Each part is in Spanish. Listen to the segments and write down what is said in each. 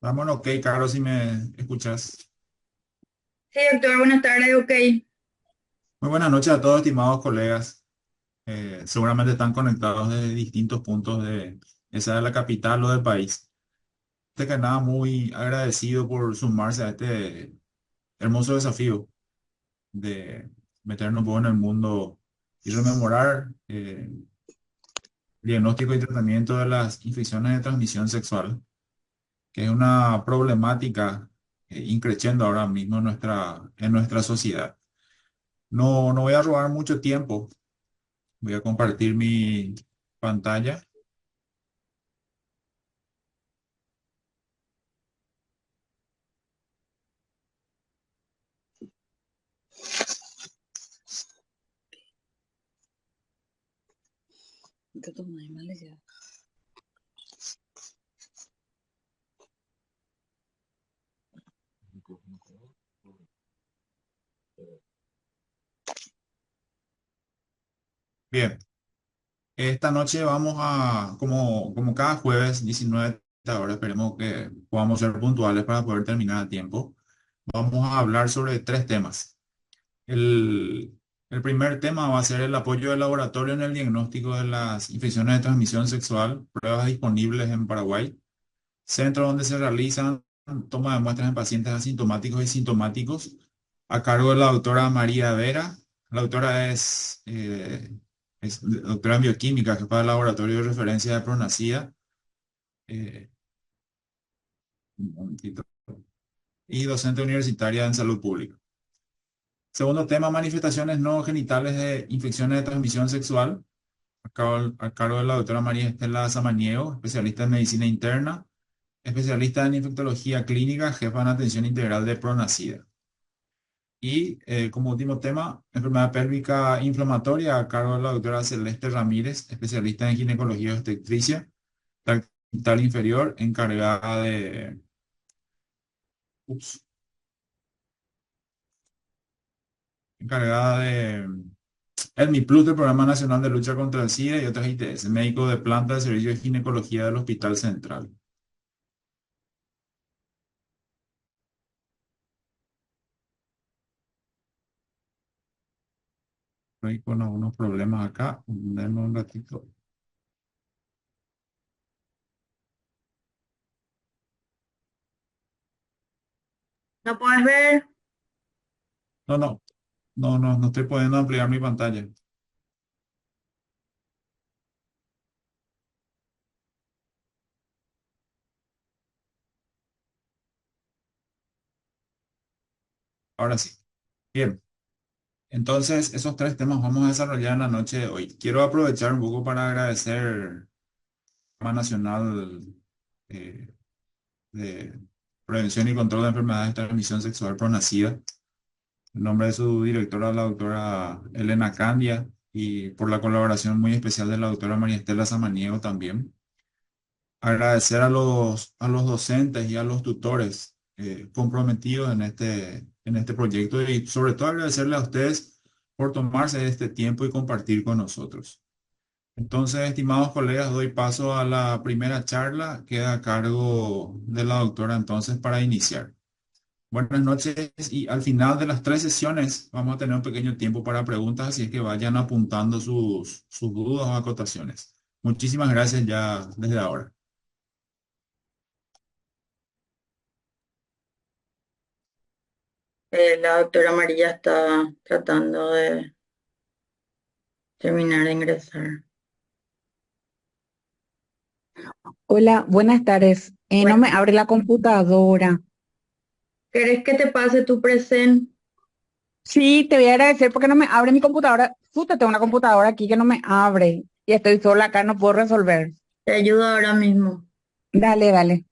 Vámonos, ok, Carlos, si me escuchas. Sí, doctor, buenas tardes, ok. Muy buenas noches a todos, estimados colegas. Seguramente están conectados desde distintos puntos de esa de la capital o del país. Que nada, muy agradecido por sumarse a este hermoso desafío de meternos un poco en el mundo y rememorar diagnóstico y tratamiento de las infecciones de transmisión sexual, que es una problemática increciendo ahora mismo en nuestra sociedad. No voy a robar mucho tiempo. Voy a compartir mi pantalla. Bien, esta noche vamos como cada jueves, 19 horas, esperemos que podamos ser puntuales para poder terminar a tiempo. Vamos a hablar sobre tres temas. El primer tema va a ser el apoyo del laboratorio en el diagnóstico de las infecciones de transmisión sexual, pruebas disponibles en Paraguay, centro donde se realizan toma de muestras en pacientes asintomáticos y sintomáticos, a cargo de la doctora María Vera. La doctora es doctora en bioquímica, jefa del laboratorio de referencia de Pronacida, eh, un momentito, y docente universitaria en salud pública. Segundo tema, manifestaciones no genitales de infecciones de transmisión sexual, a cargo de la doctora María Estela Samaniego, especialista en medicina interna, especialista en infectología clínica, jefa en atención integral de Pronacida. Y como último tema, enfermedad pélvica inflamatoria a cargo de la doctora Celeste Ramírez, especialista en ginecología y obstetricia, tal inferior, ups, encargada de el MIPLUS del Programa Nacional de Lucha contra el SIDA y otras ITS, médico de planta de servicio de ginecología del Hospital Central. Estoy con algunos problemas acá, denme un ratito. ¿No puedes ver? No, no, no estoy pudiendo ampliar mi pantalla. Ahora sí. Bien. Entonces, esos tres temas vamos a desarrollar en la noche de hoy. Quiero aprovechar un poco para agradecer al Programa Nacional eh, de Prevención y Control de Enfermedades de Transmisión Sexual PRONACIDA, en nombre de su directora, la doctora Elena Candia, y por la colaboración muy especial de la doctora María Estela Samaniego también. Agradecer a los docentes y a los tutores comprometidos en este proyecto y sobre todo agradecerle a ustedes por tomarse este tiempo y compartir con nosotros. Entonces, estimados colegas, doy paso a la primera charla. Queda a cargo de la doctora entonces para iniciar. Buenas noches y al final de las tres sesiones vamos a tener un pequeño tiempo para preguntas, así es que vayan apuntando sus dudas o acotaciones. Muchísimas gracias ya desde ahora. La doctora María está tratando de terminar de ingresar. Hola, buenas tardes. No Bueno, me abre la computadora. ¿querés que te pase tu present? Sí, te voy a agradecer porque no me abre mi computadora. Justo tengo una computadora aquí que no me abre y estoy sola acá, no puedo resolver. Te ayudo ahora mismo. Dale, dale.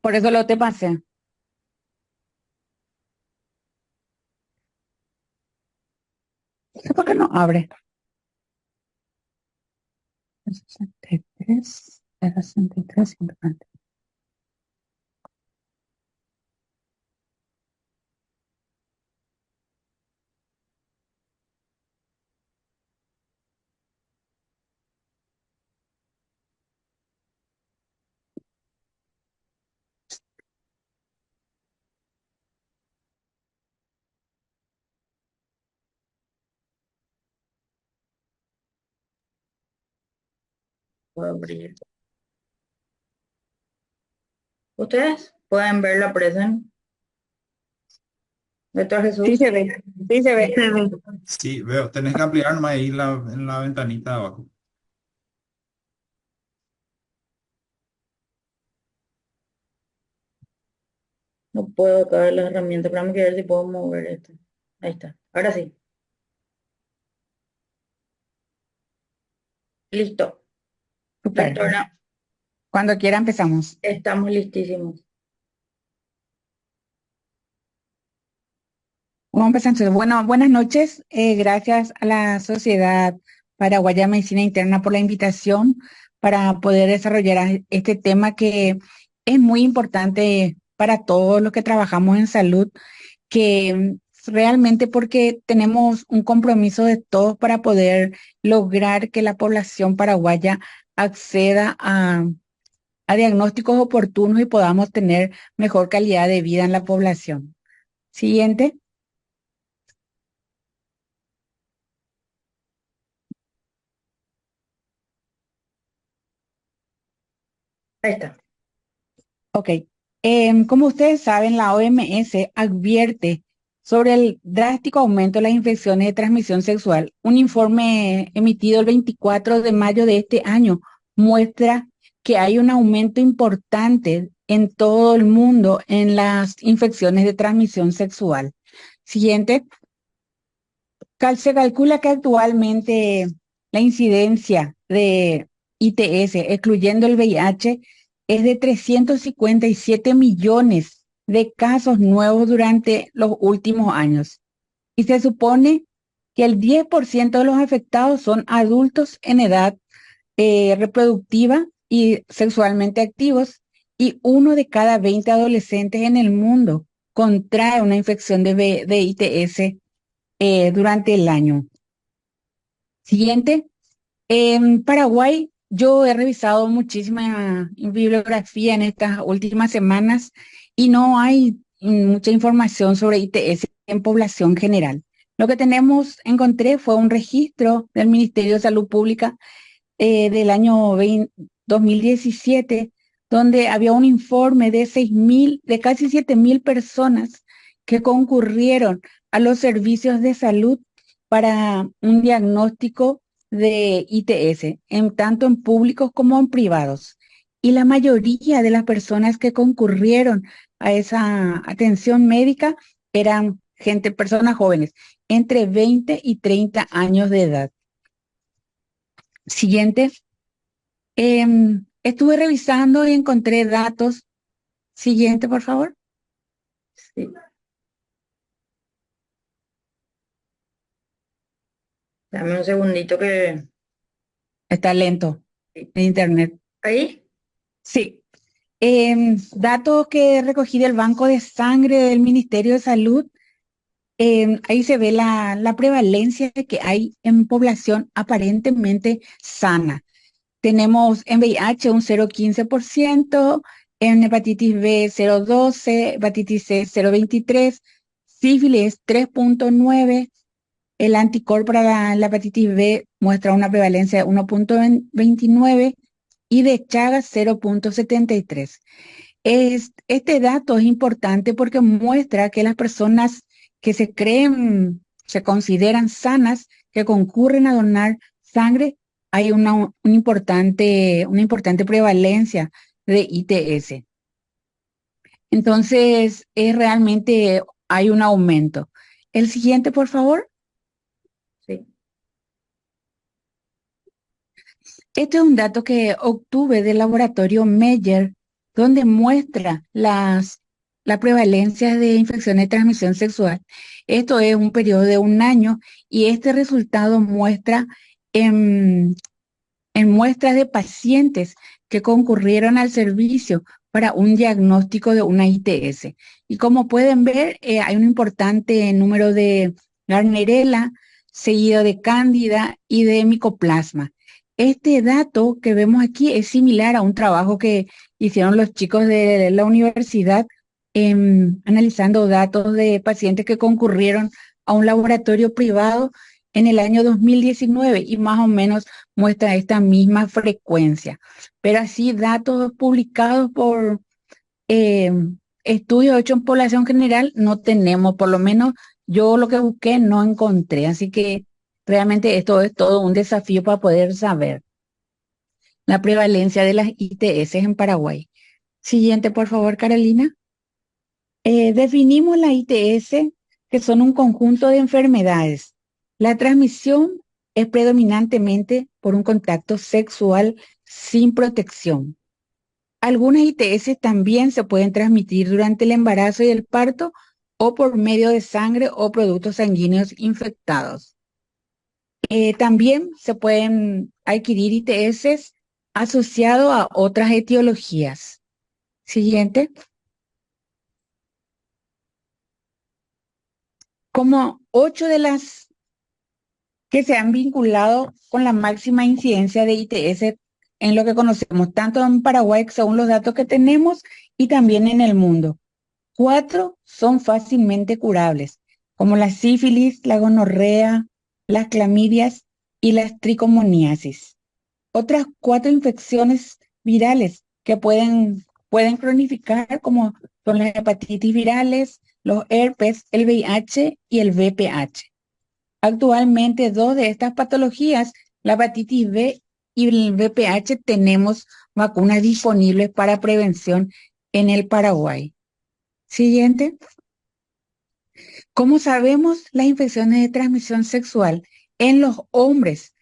Por eso lo te pasé. No sé por qué no abre. 63, 63, 50. Voy a abrir. ¿Ustedes pueden ver la presen? Doctor Sí Jesús. se ve, sí se ve. Sí, veo, tenés que ampliar nomás ahí en la ventanita de abajo. No puedo acá ver las herramientas, pero vamos a ver si puedo mover esto. Ahí está. Ahora sí. Listo. Súper. Doctora, Cuando quiera empezamos. estamos listísimos. Vamos a empezar entonces. Bueno, buenas noches. Gracias a la Sociedad Paraguaya de Medicina Interna por la invitación para poder desarrollar este tema que es muy importante para todos los que trabajamos en salud, que realmente porque tenemos un compromiso de todos para poder lograr que la población paraguaya acceda a diagnósticos oportunos y podamos tener mejor calidad de vida en la población. Siguiente. Ahí está. Ok. Como ustedes saben, la OMS advierte sobre el drástico aumento de las infecciones de transmisión sexual. Un informe emitido el 24 de mayo de este año muestra que hay un aumento importante en todo el mundo en las infecciones de transmisión sexual. Siguiente. Se calcula que actualmente la incidencia de ITS, excluyendo el VIH, es de 357 millones de casos nuevos durante los últimos años. Y se supone que el 10% de los afectados son adultos en edad reproductiva y sexualmente activos, y uno de cada 20 adolescentes en el mundo contrae una infección de ITS durante el año. Siguiente. En Paraguay, yo he revisado muchísima bibliografía en estas últimas semanas y no hay mucha información sobre ITS en población general. Lo que encontré fue un registro del Ministerio de Salud Pública del año 2017, donde había un informe de 6.000, de casi 7.000 personas que concurrieron a los servicios de salud para un diagnóstico de ITS, tanto en públicos como en privados. Y la mayoría de las personas que concurrieron a esa atención médica eran personas jóvenes, entre 20 y 30 años de edad. Siguiente. Estuve revisando y encontré datos. Siguiente, por favor. Sí. Dame un segundito que... Está lento en internet. ¿Ahí? Sí. Datos que recogí del Banco de Sangre del Ministerio de Salud. Ahí se ve la prevalencia que hay en población aparentemente sana. Tenemos en VIH un 0,15%, en hepatitis B 0,12%, hepatitis C 0,23%, sífilis 3,9%, el anticuerpo para la hepatitis B muestra una prevalencia de 1,29% y de Chagas 0,73%. Este dato es importante porque muestra que las personas que se consideran sanas, que concurren a donar sangre, hay una importante prevalencia de ITS. Entonces, realmente hay un aumento. El siguiente, por favor. Sí. Este es un dato que obtuve del laboratorio Meyer, donde muestra la prevalencia de infecciones de transmisión sexual. Esto es un periodo de un año y este resultado muestra en muestras de pacientes que concurrieron al servicio para un diagnóstico de una ITS. Y como pueden ver, hay un importante número de Gardnerella, seguido de Cándida y de Micoplasma. Este dato que vemos aquí es similar a un trabajo que hicieron los chicos de la universidad analizando datos de pacientes que concurrieron a un laboratorio privado en el año 2019 y más o menos muestra esta misma frecuencia. Pero así datos publicados por eh, estudios hechos en población general no tenemos, por lo menos yo lo que busqué no encontré, así que realmente esto es todo un desafío para poder saber la prevalencia de las ITS en Paraguay. Siguiente, por favor, Carolina. Definimos la ITS, que son un conjunto de enfermedades. La transmisión es predominantemente por un contacto sexual sin protección. Algunas ITS también se pueden transmitir durante el embarazo y el parto o por medio de sangre o productos sanguíneos infectados. También se pueden adquirir ITS asociado a otras etiologías. Siguiente. Como 8 de las que se han vinculado con la máxima incidencia de ITS en lo que conocemos, tanto en Paraguay, según los datos que tenemos, y también en el mundo. 4 son fácilmente curables, como la sífilis, la gonorrea, las clamidias y la tricomoniasis. Otras 4 infecciones virales que pueden cronificar, como son las hepatitis virales, los herpes, el VIH y el VPH. Actualmente, 2 de estas patologías, la hepatitis B y el VPH, tenemos vacunas disponibles para prevención en el Paraguay. Siguiente. Como sabemos, las infecciones de transmisión sexual en los hombres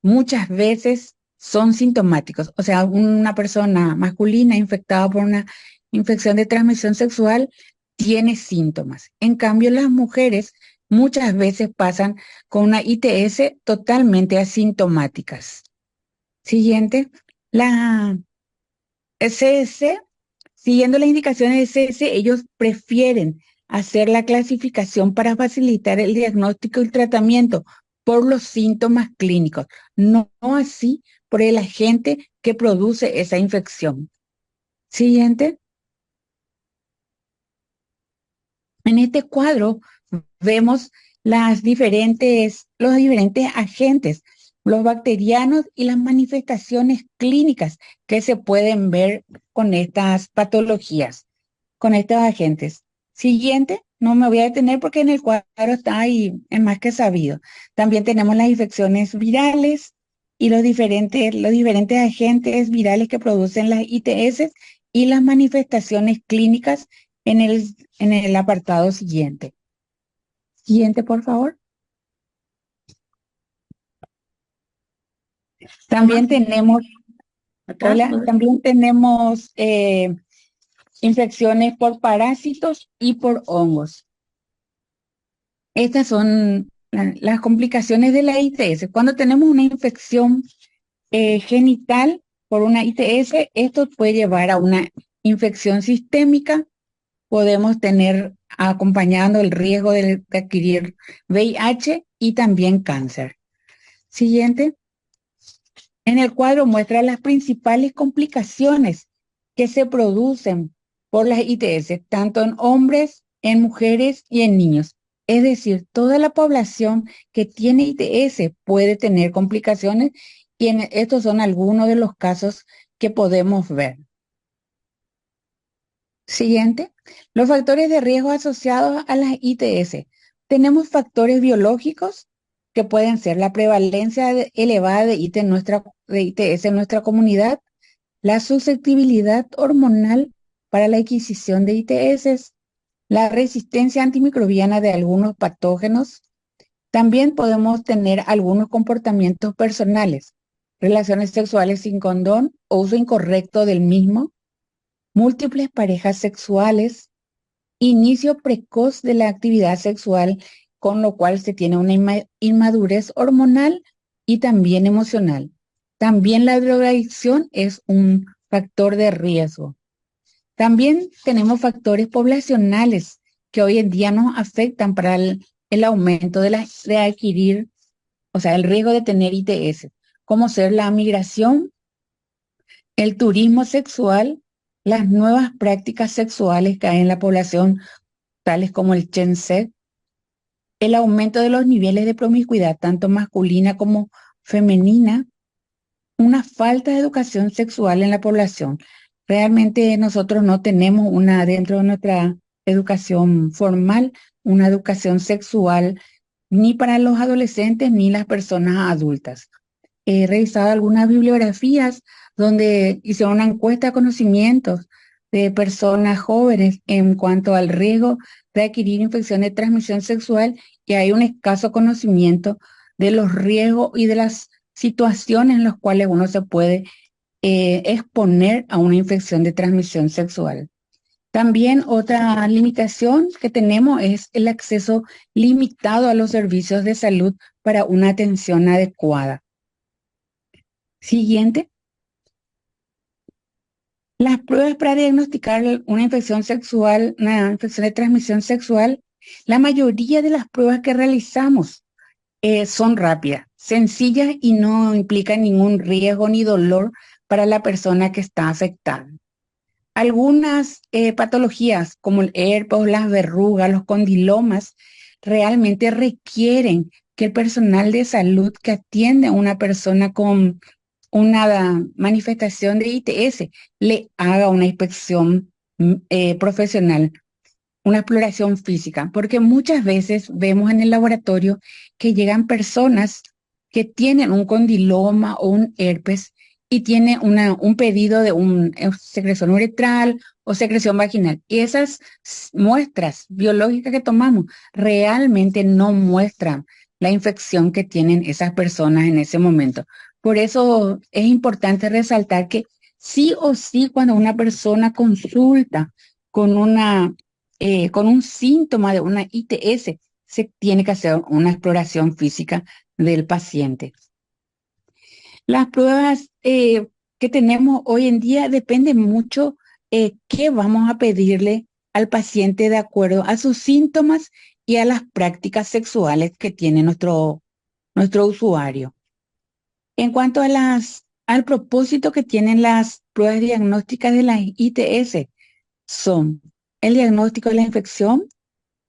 muchas veces son sintomáticos. O sea, una persona masculina infectada por una infección de transmisión sexual tiene síntomas. En cambio, las mujeres muchas veces pasan con una ITS totalmente asintomáticas. Siguiente. La SS, siguiendo las indicaciones de SS, ellos prefieren hacer la clasificación para facilitar el diagnóstico y el tratamiento por los síntomas clínicos, no así por el agente que produce esa infección. Siguiente. En este cuadro vemos los diferentes agentes, los bacterianos y las manifestaciones clínicas que se pueden ver con estas patologías, con estos agentes. Siguiente, no me voy a detener porque en el cuadro está ahí, es más que sabido. También tenemos las infecciones virales y los diferentes agentes virales que producen las ITS y las manifestaciones clínicas en el apartado siguiente. Siguiente, por favor. Tomás, También tenemos, atrás, hola, también tenemos infecciones por parásitos y por hongos. Estas son las complicaciones de la ITS. Cuando tenemos una infección genital por una ITS, esto puede llevar a una infección sistémica. Podemos tener acompañando el riesgo de adquirir VIH y también cáncer. Siguiente. En el cuadro muestra las principales complicaciones que se producen por las ITS, tanto en hombres, en mujeres y en niños. Es decir, toda la población que tiene ITS puede tener complicaciones y estos son algunos de los casos que podemos ver. Siguiente, los factores de riesgo asociados a las ITS. Tenemos factores biológicos que pueden ser la prevalencia elevada de ITS en nuestra comunidad, la susceptibilidad hormonal para la adquisición de ITS, la resistencia antimicrobiana de algunos patógenos. También podemos tener algunos comportamientos personales, relaciones sexuales sin condón o uso incorrecto del mismo, múltiples parejas sexuales, inicio precoz de la actividad sexual, con lo cual se tiene una inmadurez hormonal y también emocional. También la drogadicción es un factor de riesgo. También tenemos factores poblacionales que hoy en día nos afectan para el aumento de adquirir, o sea, el riesgo de tener ITS, como ser la migración, el turismo sexual, las nuevas prácticas sexuales que hay en la población, tales como el Gen Z, el aumento de los niveles de promiscuidad, tanto masculina como femenina, una falta de educación sexual en la población. Realmente nosotros no tenemos una, dentro de nuestra educación formal, una educación sexual ni para los adolescentes ni las personas adultas. He revisado algunas bibliografías donde hicieron una encuesta de conocimientos de personas jóvenes en cuanto al riesgo de adquirir infecciones de transmisión sexual y hay un escaso conocimiento de los riesgos y de las situaciones en las cuales uno se puede exponer a una infección de transmisión sexual. También otra limitación que tenemos es el acceso limitado a los servicios de salud para una atención adecuada. Siguiente. Las pruebas para diagnosticar una infección sexual, una infección de transmisión sexual, la mayoría de las pruebas que realizamos son rápidas, sencillas y no implican ningún riesgo ni dolor para la persona que está afectada. Algunas patologías como el herpes, las verrugas, los condilomas, realmente requieren que el personal de salud que atiende a una persona con una manifestación de ITS le haga una inspección profesional, una exploración física, porque muchas veces vemos en el laboratorio que llegan personas que tienen un condiloma o un herpes y tienen un pedido de una secreción uretral o secreción vaginal. Y esas muestras biológicas que tomamos realmente no muestran la infección que tienen esas personas en ese momento. Por eso es importante resaltar que sí o sí cuando una persona consulta con con un síntoma de una ITS, se tiene que hacer una exploración física del paciente. Las pruebas que tenemos hoy en día dependen mucho qué vamos a pedirle al paciente de acuerdo a sus síntomas y a las prácticas sexuales que tiene nuestro usuario. En cuanto a al propósito que tienen las pruebas diagnósticas de las ITS, son el diagnóstico de la infección,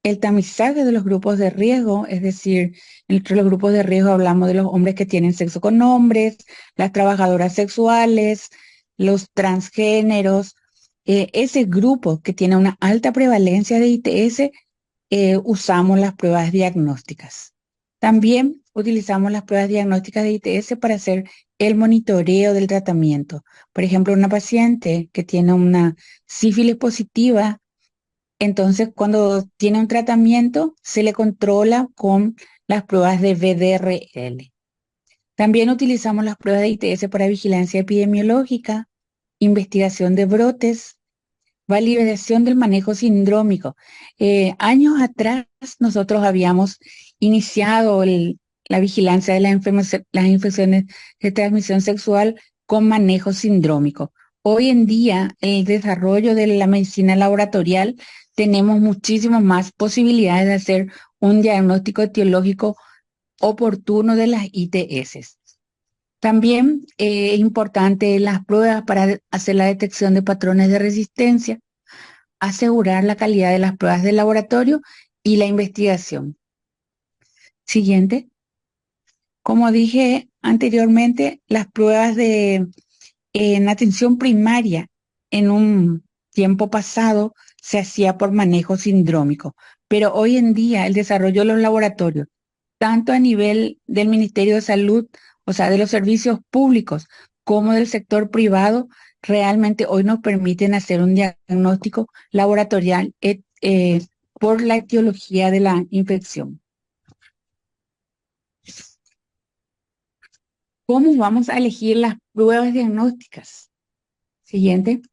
el tamizaje de los grupos de riesgo, es decir, entre los grupos de riesgo hablamos de los hombres que tienen sexo con hombres, las trabajadoras sexuales, los transgéneros, ese grupo que tiene una alta prevalencia de ITS, usamos las pruebas diagnósticas. También utilizamos las pruebas diagnósticas de ITS para hacer el monitoreo del tratamiento. Por ejemplo, una paciente que tiene una sífilis positiva, entonces, cuando tiene un tratamiento, se le controla con las pruebas de VDRL. También utilizamos las pruebas de ITS para vigilancia epidemiológica, investigación de brotes, validación del manejo sindrómico. Años atrás, nosotros habíamos iniciado la vigilancia de las infecciones de transmisión sexual con manejo sindrómico. Hoy en día, el desarrollo de la medicina laboratorial, tenemos muchísimas más posibilidades de hacer un diagnóstico etiológico oportuno de las ITS. También es importante las pruebas para hacer la detección de patrones de resistencia, asegurar la calidad de las pruebas de laboratorio y la investigación. Siguiente. Como dije anteriormente, las pruebas en atención primaria en un tiempo pasado se hacía por manejo sindrómico, pero hoy en día el desarrollo de los laboratorios, tanto a nivel del Ministerio de Salud, o sea, de los servicios públicos, como del sector privado, realmente hoy nos permiten hacer un diagnóstico laboratorial por la etiología de la infección. ¿Cómo vamos a elegir las pruebas diagnósticas? Siguiente.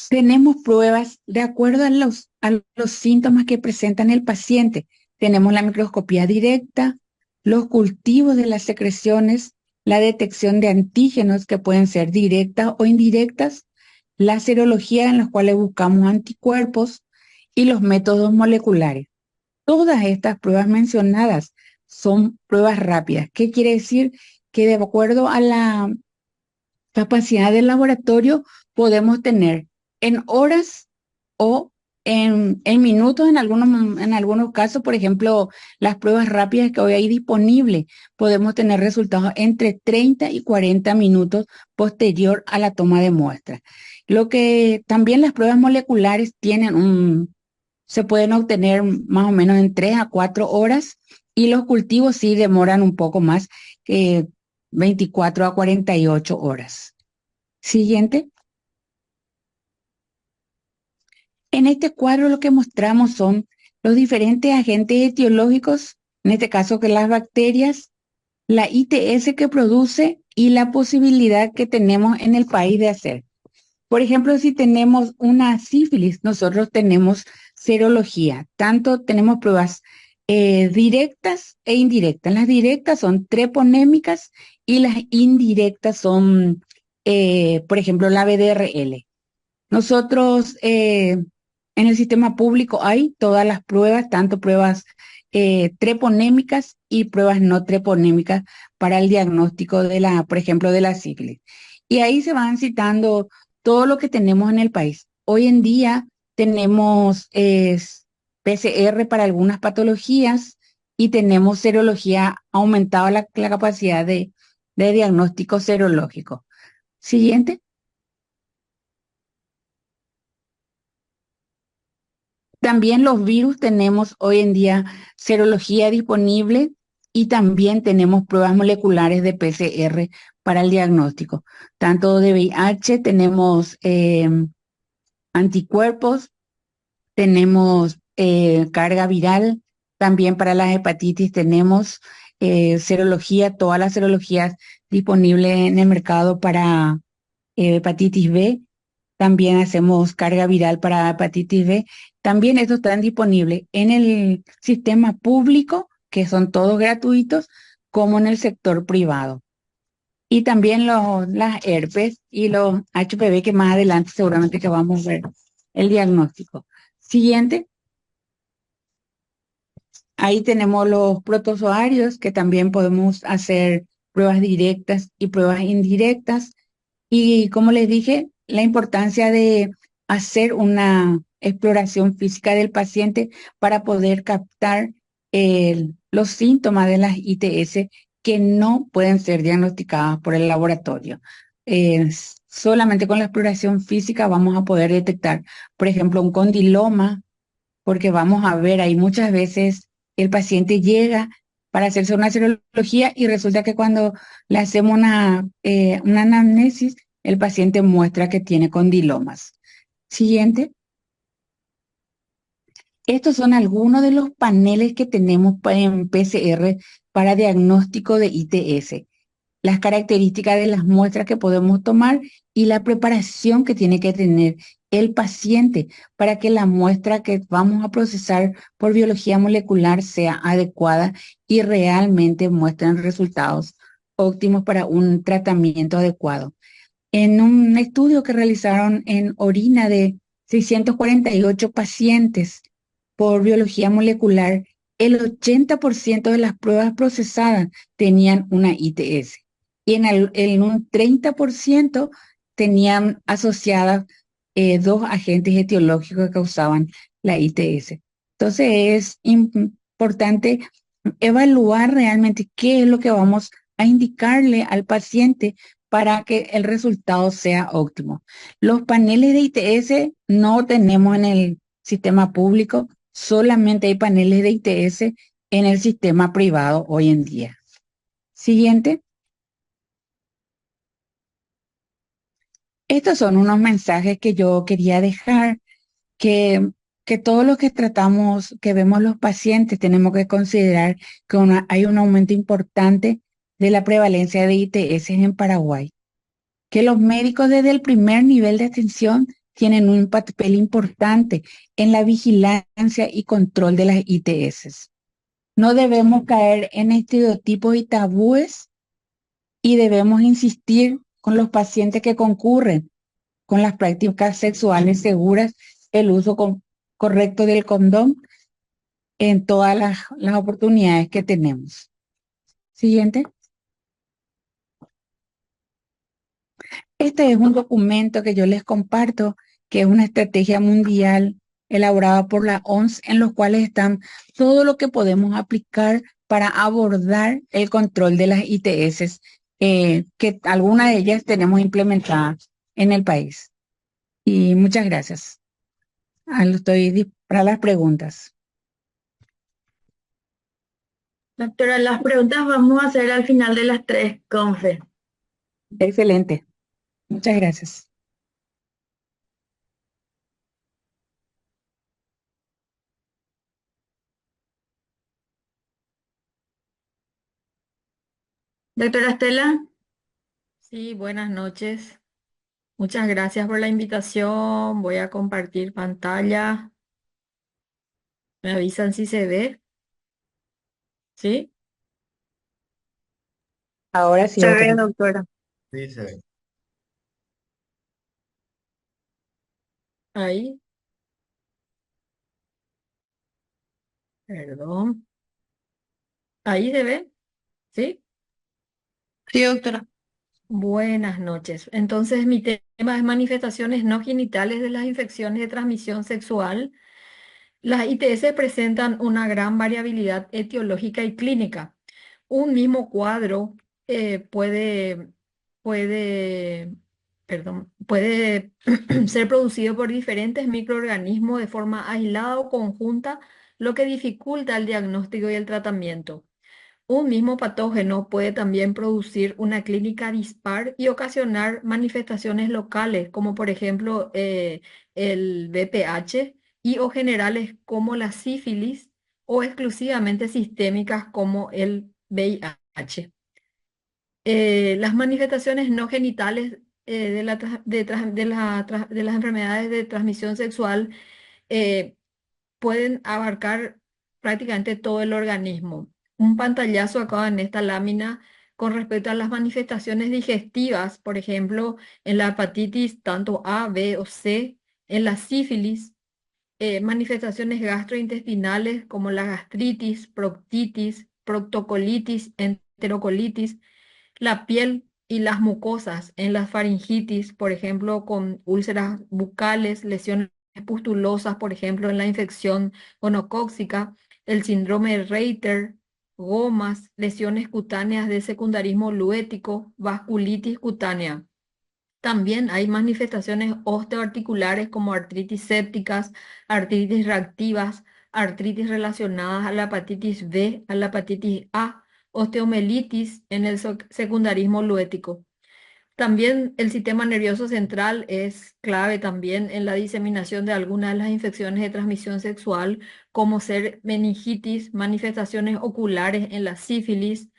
Tenemos pruebas de acuerdo a los síntomas que presentan el paciente. Tenemos la microscopía directa, los cultivos de las secreciones, la detección de antígenos que pueden ser directas o indirectas, la serología en las cuales buscamos anticuerpos y los métodos moleculares. Todas estas pruebas mencionadas son pruebas rápidas. ¿Qué quiere decir? Que de acuerdo a la capacidad del laboratorio podemos tener en horas o en minutos, en algunos casos, por ejemplo, las pruebas rápidas que hoy hay disponibles, podemos tener resultados entre 30 y 40 minutos posterior a la toma de muestra. Lo que también las pruebas moleculares se pueden obtener más o menos en 3 a 4 horas y los cultivos sí demoran un poco más, 24 a 48 horas. Siguiente. En este cuadro lo que mostramos son los diferentes agentes etiológicos, en este caso que las bacterias, la ITS que produce y la posibilidad que tenemos en el país de hacer. Por ejemplo, si tenemos una sífilis, nosotros tenemos serología. Tanto tenemos pruebas directas e indirectas. Las directas son treponémicas y las indirectas son, por ejemplo, la BDRL. Nosotros en el sistema público hay todas las pruebas, tanto pruebas treponémicas y pruebas no treponémicas para el diagnóstico de por ejemplo, de la sífilis. Y ahí se van citando todo lo que tenemos en el país. Hoy en día tenemos PCR para algunas patologías y tenemos serología, ha aumentado la capacidad de diagnóstico serológico. Siguiente. También los virus tenemos hoy en día serología disponible y también tenemos pruebas moleculares de PCR para el diagnóstico. Tanto de VIH tenemos anticuerpos, tenemos carga viral, también para las hepatitis tenemos serología, todas las serologías disponibles en el mercado para hepatitis B. También hacemos carga viral para hepatitis B. También estos están disponibles en el sistema público, que son todos gratuitos, como en el sector privado. Y también las herpes y los HPV, que más adelante seguramente que vamos a ver el diagnóstico. Siguiente. Ahí tenemos los protozoarios, que también podemos hacer pruebas directas y pruebas indirectas. Y como les dije, la importancia de hacer una exploración física del paciente para poder captar los síntomas de las ITS que no pueden ser diagnosticadas por el laboratorio. Solamente con la exploración física vamos a poder detectar, por ejemplo, un condiloma, porque vamos a ver, ahí muchas veces el paciente llega para hacerse una serología y resulta que cuando le hacemos una anamnesis, el paciente muestra que tiene condilomas. Siguiente. Estos son algunos de los paneles que tenemos en PCR para diagnóstico de ITS. Las características de las muestras que podemos tomar y la preparación que tiene que tener el paciente para que la muestra que vamos a procesar por biología molecular sea adecuada y realmente muestren resultados óptimos para un tratamiento adecuado. En un estudio que realizaron en orina de 648 pacientes por biología molecular, el 80% de las pruebas procesadas tenían una ITS y en un 30% tenían asociadas dos agentes etiológicos que causaban la ITS. Entonces es importante evaluar realmente qué es lo que vamos a indicarle al paciente para que el resultado sea óptimo. Los paneles de ITS no tenemos en el sistema público, solamente hay paneles de ITS en el sistema privado hoy en día. Siguiente. Estos son unos mensajes que yo quería dejar, que todos los que tratamos, que vemos los pacientes, tenemos que considerar que hay un aumento importante de la prevalencia de ITS en Paraguay, que los médicos desde el primer nivel de atención tienen un papel importante en la vigilancia y control de las ITS. No debemos caer en estereotipos y tabúes y debemos insistir con los pacientes que concurren con las prácticas sexuales seguras, el uso correcto del condón en todas las oportunidades que tenemos. Siguiente. Este es un documento que yo les comparto, que es una estrategia mundial elaborada por la OMS, en los cuales están todo lo que podemos aplicar para abordar el control de las ITS, que algunas de ellas tenemos implementadas en el país. Y muchas gracias. Estoy para las preguntas. Doctora, las preguntas vamos a hacer al final de las tres, confe. Excelente. Muchas gracias. Doctora Estela, Sí, buenas noches. Muchas gracias por la invitación. Voy a compartir pantalla. ¿Me avisan si se ve? ¿Sí? Ahora sí, se ve, doctora. doctora. Sí, se ve. Ahí. Perdón. ¿Ahí se ve? ¿Sí? Sí, doctora. Buenas noches. Entonces, mi tema es manifestaciones no genitales de las infecciones de transmisión sexual. Las ITS presentan una gran variabilidad etiológica y clínica. Un mismo cuadro puede, puede ser producido por diferentes microorganismos de forma aislada o conjunta, lo que dificulta el diagnóstico y el tratamiento. Un mismo patógeno puede también producir una clínica dispar y ocasionar manifestaciones locales, como por ejemplo el VPH, y o generales como la sífilis, o exclusivamente sistémicas como el VIH. Las manifestaciones no genitales de las enfermedades de transmisión sexual eh, pueden abarcar prácticamente todo el organismo. Un pantallazo acá en esta lámina con respecto a las manifestaciones digestivas, por ejemplo, en la hepatitis tanto A, B o C, en la sífilis, manifestaciones gastrointestinales como la gastritis, proctitis, proctocolitis, enterocolitis, la piel y las mucosas en la faringitis, por ejemplo, con úlceras bucales, lesiones pustulosas, por ejemplo, en la infección gonocócica, el síndrome de Reiter, gomas, lesiones cutáneas de secundarismo luético, vasculitis cutánea. También hay manifestaciones osteoarticulares como artritis sépticas, artritis reactivas, artritis relacionadas a la hepatitis B, a la hepatitis A, osteomelitis en el secundarismo luético. También el sistema nervioso central es clave también en la diseminación de algunas de las infecciones de transmisión sexual, como ser meningitis, manifestaciones oculares en la sífilis,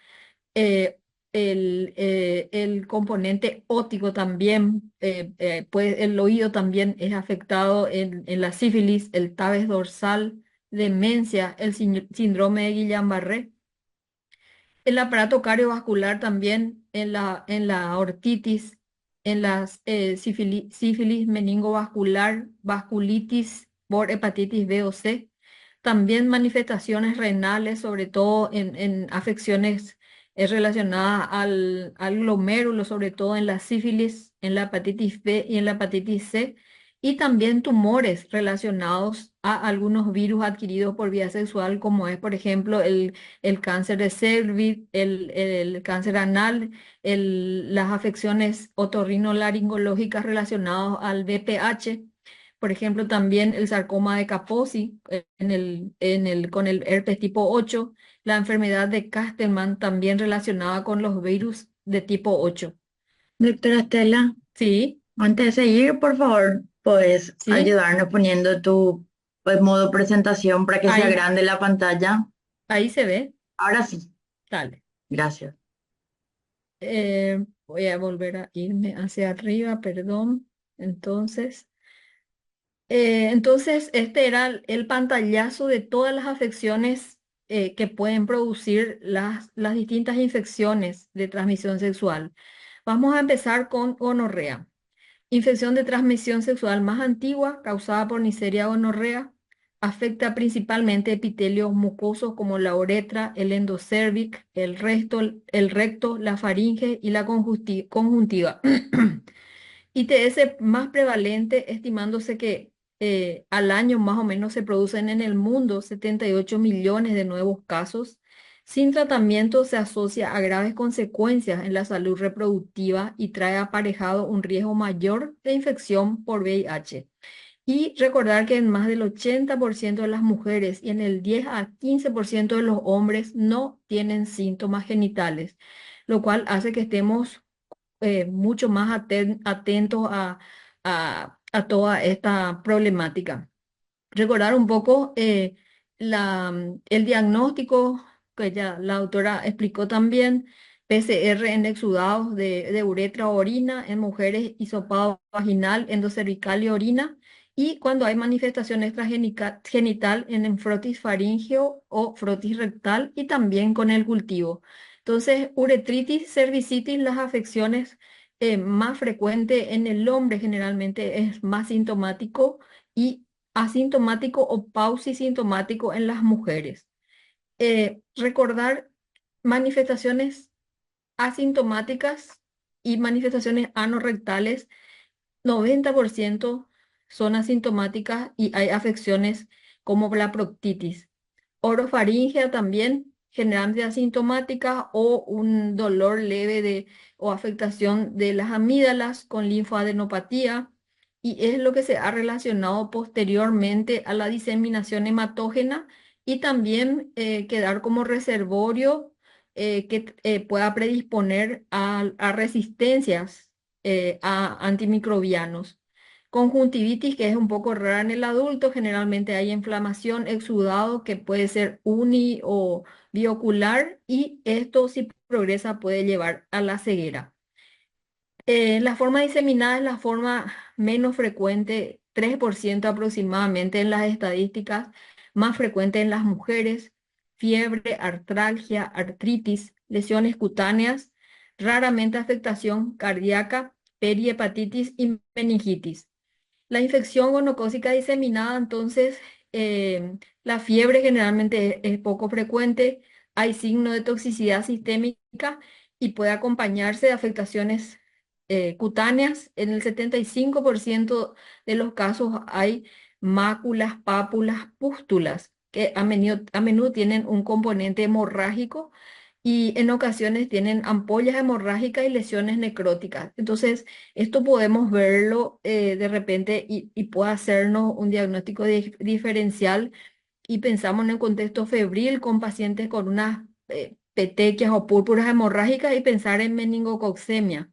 eh, el componente óptico también, el oído también es afectado en la sífilis, el tabes dorsal, demencia, el síndrome de Guillain-Barré. El aparato cardiovascular también en la ortitis, en las sífilis meningovascular, vasculitis por hepatitis B o C. También manifestaciones renales, sobre todo en afecciones relacionadas al glomérulo, sobre todo en la sífilis, en la hepatitis B y en la hepatitis C. Y también tumores relacionados a algunos virus adquiridos por vía sexual, como es, por ejemplo, el cáncer de cervix, el cáncer anal, las afecciones otorrinolaringológicas relacionadas al VPH, por ejemplo, también el sarcoma de Kaposi con el herpes tipo 8, la enfermedad de Castleman también relacionada con los virus de tipo 8. Doctora Estela, Sí, antes de seguir, por favor, puedes sí, ayudarnos poniendo tu modo presentación para que sea ahí, grande la pantalla. ahí se ve. Ahora sí, Dale. gracias. Voy a volver a irme hacia arriba, perdón. Entonces, este era el pantallazo de todas las afecciones que pueden producir las distintas infecciones de transmisión sexual. Vamos a empezar con gonorrea. Infección de transmisión sexual más antigua causada por Neisseria gonorrea. Afecta principalmente epitelios mucosos como la uretra, el endocérvix, el recto, la faringe y la conjuntiva. ITS más prevalente, estimándose que Al año más o menos se producen en el mundo 78 millones de nuevos casos. Sin tratamiento se asocia a graves consecuencias en la salud reproductiva y trae aparejado un riesgo mayor de infección por VIH. Y recordar que en más del 80% de las mujeres y en el 10 a 15% de los hombres no tienen síntomas genitales, lo cual hace que estemos mucho más atentos a toda esta problemática. Recordar un poco el diagnóstico que ya la autora explicó también: PCR en exudados de uretra o orina en mujeres, hisopado vaginal, endocervical y orina, y cuando hay manifestación extragenital en frotis faríngeo o frotis rectal, y también con el cultivo. Entonces, uretritis, cervicitis, las afecciones más frecuentes en el hombre generalmente es más sintomático, y asintomático o pausisintomático en las mujeres. Recordar manifestaciones asintomáticas y manifestaciones anorrectales, 90% son asintomáticas y hay afecciones como la proctitis. Orofaringea también, generalmente asintomática, o un dolor leve o afectación de las amígdalas con linfadenopatía, y es lo que se ha relacionado posteriormente a la diseminación hematógena, y también quedar como reservorio que pueda predisponer a resistencias a antimicrobianos. Conjuntivitis, que es un poco rara en el adulto, generalmente hay inflamación, exudado que puede ser uni o biocular, y esto, si progresa, puede llevar a la ceguera. La forma diseminada es la forma menos frecuente, 3% aproximadamente en las estadísticas, más frecuente en las mujeres: fiebre, artralgia, artritis, lesiones cutáneas, raramente afectación cardíaca, perihepatitis y meningitis. La infección gonocócica diseminada, entonces, la fiebre generalmente es poco frecuente, hay signo de toxicidad sistémica y puede acompañarse de afectaciones cutáneas. En el 75% de los casos hay máculas, pápulas, pústulas, que a menudo tienen un componente hemorrágico, y en ocasiones tienen ampollas hemorrágicas y lesiones necróticas. Entonces, esto podemos verlo de repente, y puede hacernos un diagnóstico diferencial, y pensamos en el contexto febril con pacientes con unas petequias o púrpuras hemorrágicas, y pensar en meningococcemia.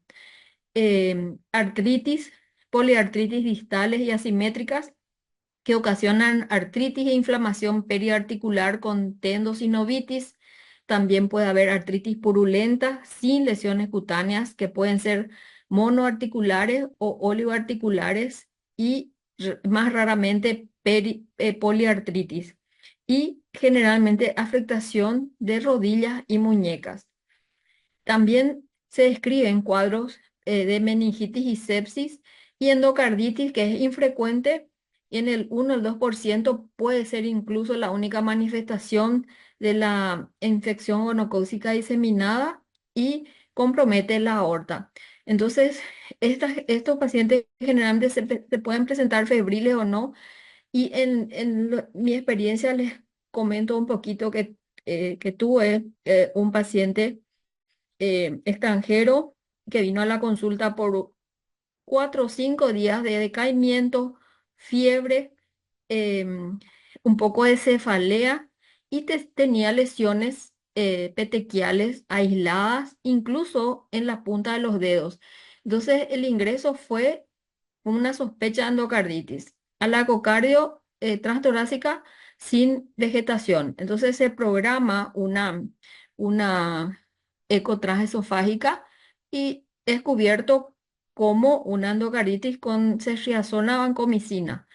Artritis, poliartritis distales y asimétricas que ocasionan artritis e inflamación periarticular con tendosinovitis. También puede haber artritis purulenta sin lesiones cutáneas, que pueden ser monoarticulares o oligoarticulares, y más raramente poliartritis. Y generalmente afectación de rodillas y muñecas. También se describen cuadros de meningitis y sepsis, y endocarditis, que es infrecuente, y en el 1 al 2% puede ser incluso la única manifestación de la infección gonocócica diseminada, y compromete la aorta. Entonces, estos pacientes generalmente se pueden presentar febriles o no, y en mi experiencia les comento un poquito que tuve un paciente extranjero que vino a la consulta por 4 o 5 días de decaimiento, fiebre, un poco de cefalea, y tenía lesiones petequiales aisladas, incluso en la punta de los dedos. Entonces, el ingreso fue una sospecha de endocarditis, alacocardio transtorácica sin vegetación. Entonces, se programa una ecotransesofágica, y es cubierto como una endocarditis con ceftriaxona vancomicina.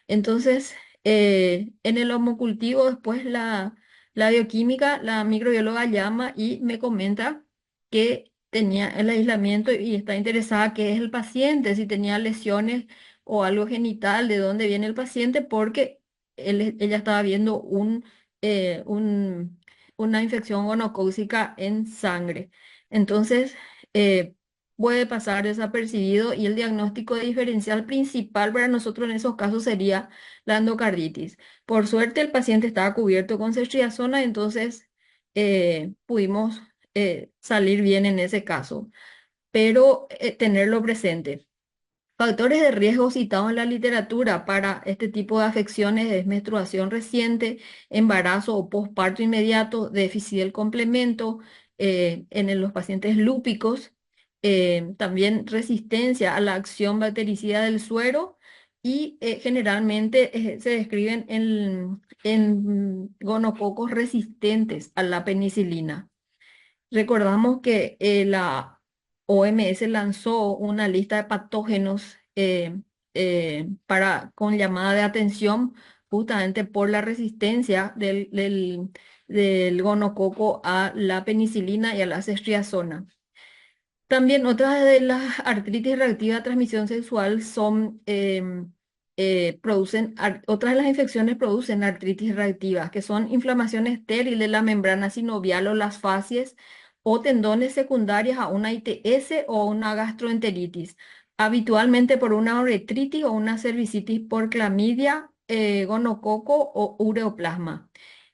Entonces, en el homocultivo, después la bioquímica, la microbióloga llama y me comenta que tenía el aislamiento, y está interesada qué es el paciente, si tenía lesiones o algo genital, de dónde viene el paciente, porque ella estaba viendo una infección gonocócica en sangre. Entonces, puede pasar desapercibido y el diagnóstico diferencial principal para nosotros en esos casos sería la endocarditis. Por suerte el paciente estaba cubierto con ceftriaxona, entonces pudimos salir bien en ese caso, pero tenerlo presente. Factores de riesgo citados en la literatura para este tipo de afecciones es menstruación reciente, embarazo o posparto inmediato, déficit del complemento, en los pacientes lúpicos, también resistencia a la acción bactericida del suero y generalmente se describen en gonococos resistentes a la penicilina. Recordamos que la OMS lanzó una lista de patógenos con llamada de atención justamente por la resistencia del gonococo a la penicilina y a la ceftriaxona. También otras de las artritis reactiva de transmisión sexual otras de las infecciones producen artritis reactivas, que son inflamación estéril de la membrana sinovial o las facies o tendones secundarias a una ITS o una gastroenteritis, habitualmente por una uretritis o una cervicitis por clamidia, gonococo o ureoplasma.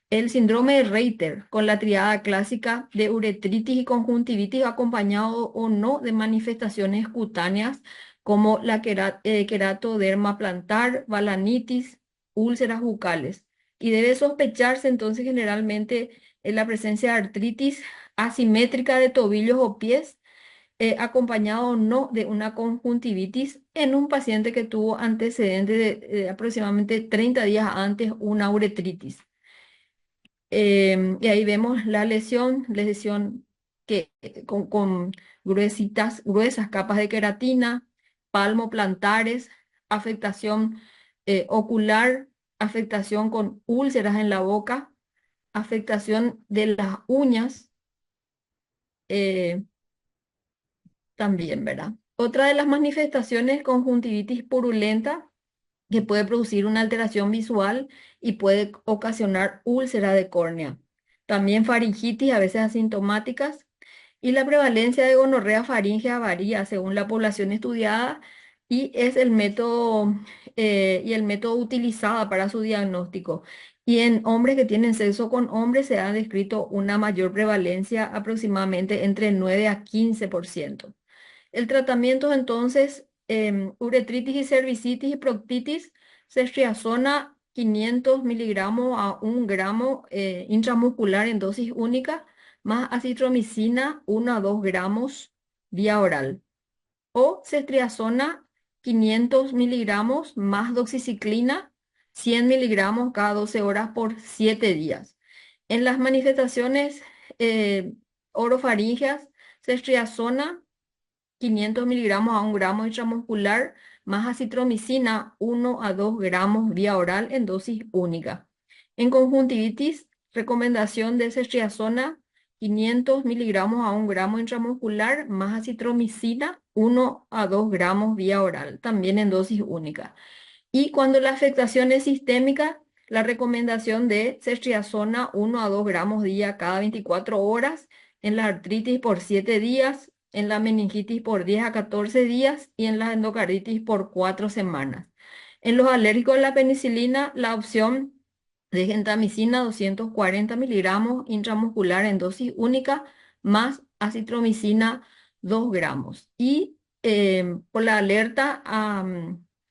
El síndrome de Reiter, con la triada clásica de uretritis y conjuntivitis acompañado o no de manifestaciones cutáneas como la queratoderma plantar, balanitis, úlceras bucales. Y debe sospecharse entonces generalmente en la presencia de artritis asimétrica de tobillos o pies, acompañado o no de una conjuntivitis en un paciente que tuvo antecedentes de aproximadamente 30 días antes una uretritis. Y ahí vemos la lesión con gruesas capas de queratina, palmoplantares, afectación ocular, afectación con úlceras en la boca, afectación de las uñas eh, también, ¿verdad? Otra de las manifestaciones, conjuntivitis purulenta, que puede producir una alteración visual y puede ocasionar úlcera de córnea. También faringitis, a veces asintomáticas, y la prevalencia de gonorrea faríngea varía según la población estudiada y es el método utilizado para su diagnóstico. Y en hombres que tienen sexo con hombres se ha descrito una mayor prevalencia, aproximadamente entre 9 a 15%. El tratamiento entonces, uretritis y cervicitis y proctitis, ceftriaxona 500 miligramos a 1 gramo intramuscular en dosis única, más acitromicina 1 a 2 gramos vía oral. O ceftriaxona 500 miligramos más doxiciclina 100 miligramos cada 12 horas por 7 días. En las manifestaciones orofaringeas, ceftriaxona 500 miligramos a 1 gramo intramuscular, más acitromicina 1 a 2 gramos vía oral en dosis única. En conjuntivitis, recomendación de ceftriaxona 500 miligramos a 1 gramo intramuscular, más acitromicina 1 a 2 gramos vía oral, también en dosis única. Y cuando la afectación es sistémica, la recomendación de ceftriaxona 1 a 2 gramos día cada 24 horas, en la artritis por 7 días, en la meningitis por 10 a 14 días y en la endocarditis por 4 semanas. En los alérgicos a la penicilina, la opción de gentamicina 240 miligramos intramuscular en dosis única, más acitromicina 2 gramos. Y por la alerta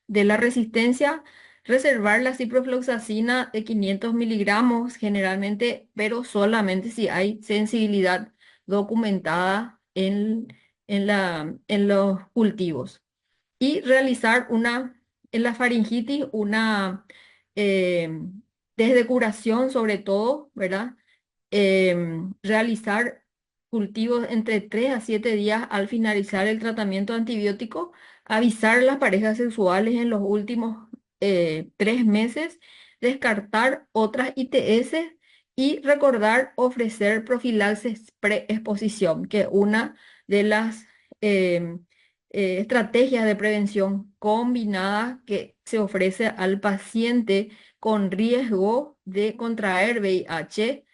de la resistencia, reservar la ciprofloxacina de 500 miligramos generalmente, pero solamente si hay sensibilidad documentada en los cultivos. Y realizar en la faringitis, eh, desde curación sobre todo, ¿verdad? Realizar cultivos entre 3 a 7 días al finalizar el tratamiento antibiótico, avisar a las parejas sexuales en los últimos 3 meses, descartar otras ITS y recordar ofrecer profilaxis preexposición, que una de las estrategias de prevención combinada que se ofrece al paciente con riesgo de contraer VIH,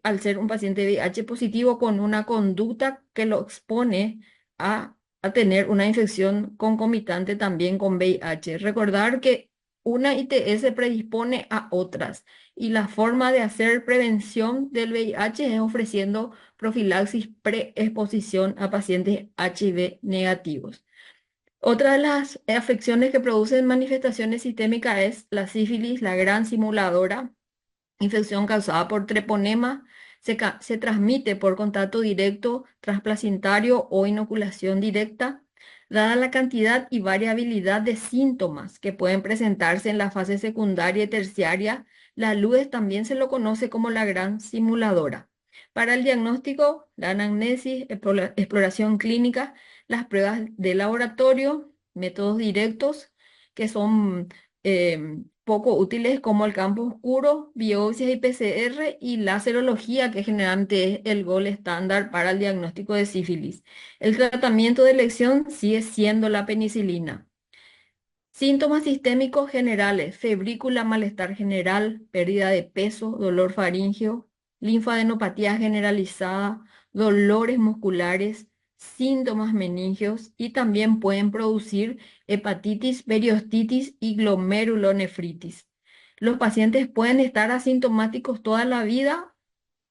al ser un paciente VIH positivo con una conducta que lo expone a tener una infección concomitante también con VIH. Recordar que una ITS predispone a otras y la forma de hacer prevención del VIH es ofreciendo profilaxis preexposición a pacientes HIV negativos. Otra de las afecciones que producen manifestaciones sistémicas es la sífilis, la gran simuladora, infección causada por treponema, se transmite por contacto directo, transplacentario o inoculación directa. Dada la cantidad y variabilidad de síntomas que pueden presentarse en la fase secundaria y terciaria, la LUES también se lo conoce como la gran simuladora. Para el diagnóstico, la anamnesis, exploración clínica, las pruebas de laboratorio, métodos directos que son poco útiles como el campo oscuro, biopsias y PCR y la serología, que generalmente es el gol estándar para el diagnóstico de sífilis. El tratamiento de elección sigue siendo la penicilina. Síntomas sistémicos generales: febrícula, malestar general, pérdida de peso, dolor faríngeo, linfadenopatía generalizada, dolores musculares, síntomas meningios y también pueden producir hepatitis, periostitis y glomerulonefritis. Los pacientes pueden estar asintomáticos toda la vida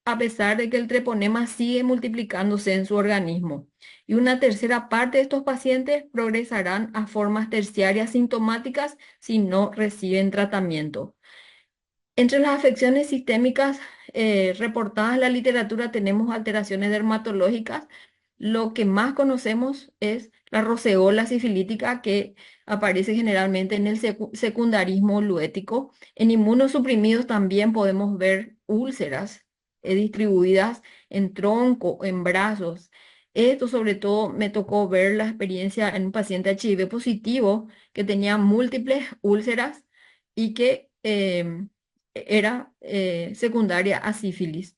a pesar de que el treponema sigue multiplicándose en su organismo. Y una tercera parte de estos pacientes progresarán a formas terciarias sintomáticas si no reciben tratamiento. Entre las afecciones sistémicas reportadas en la literatura tenemos alteraciones dermatológicas. Lo que más conocemos es la roceola sifilítica, que aparece generalmente en el secundarismo luético. En inmunosuprimidos también podemos ver úlceras distribuidas en tronco, en brazos. Esto sobre todo me tocó ver la experiencia en un paciente HIV positivo que tenía múltiples úlceras y que era secundaria a sífilis.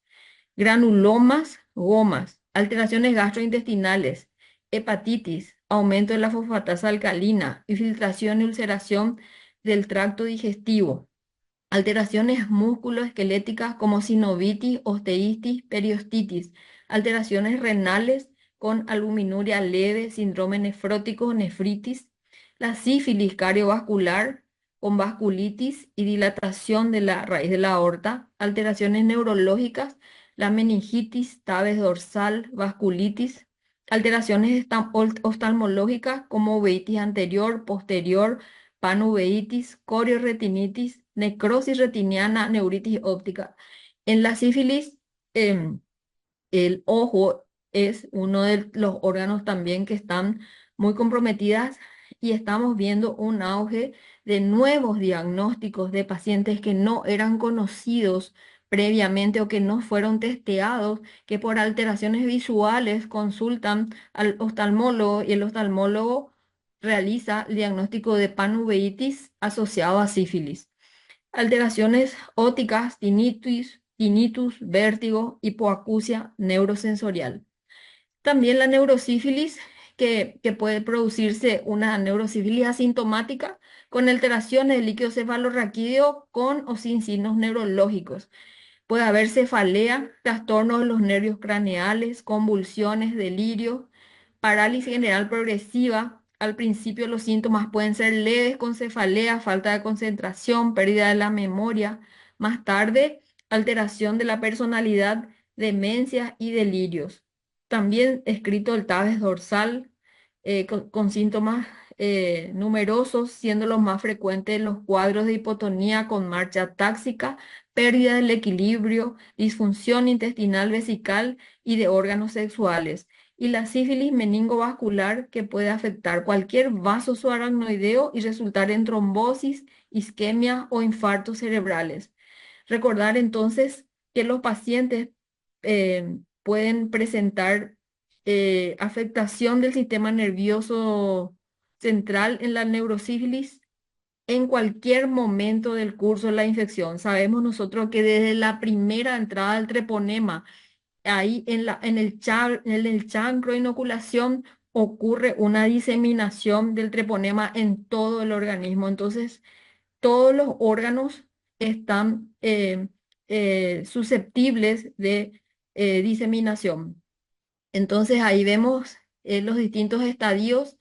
Granulomas, gomas, alteraciones gastrointestinales, hepatitis, aumento de la fosfatasa alcalina, infiltración y ulceración del tracto digestivo, alteraciones musculoesqueléticas como sinovitis, osteitis, periostitis, alteraciones renales con albuminuria leve, síndrome nefrótico, nefritis, la sífilis cardiovascular con vasculitis y dilatación de la raíz de la aorta, alteraciones neurológicas, la meningitis, tabes dorsal, vasculitis, alteraciones oftalmológicas como uveitis anterior, posterior, panuveitis, corioretinitis, necrosis retiniana, neuritis óptica. En la sífilis, em, el ojo es uno de los órganos también que están muy comprometidas y estamos viendo un auge de nuevos diagnósticos de pacientes que no eran conocidos previamente o que no fueron testeados, que por alteraciones visuales consultan al oftalmólogo y el oftalmólogo realiza el diagnóstico de panuveitis asociado a sífilis. Alteraciones ópticas, tinnitus, vértigo, hipoacusia neurosensorial. También la neurosífilis, que puede producirse una neurosífilis asintomática con alteraciones del líquido cefalorraquídeo con o sin signos neurológicos. Puede haber cefalea, trastornos de los nervios craneales, convulsiones, delirio, parálisis general progresiva. Al principio los síntomas pueden ser leves con cefalea, falta de concentración, pérdida de la memoria. Más tarde, alteración de la personalidad, demencia y delirios. También escrito el tabes dorsal con síntomas numerosos, siendo los más frecuentes los cuadros de hipotonía con marcha táxica, pérdida del equilibrio, disfunción intestinal vesical y de órganos sexuales, y la sífilis meningovascular, que puede afectar cualquier vaso subaracnoideo y resultar en trombosis, isquemia o infartos cerebrales. Recordar entonces que los pacientes pueden presentar afectación del sistema nervioso central en la neurosífilis en cualquier momento del curso de la infección. Sabemos nosotros que desde la primera entrada del treponema, ahí en el chancro de inoculación, ocurre una diseminación del treponema en todo el organismo. Entonces, todos los órganos están susceptibles de diseminación. Entonces ahí vemos los distintos estadios,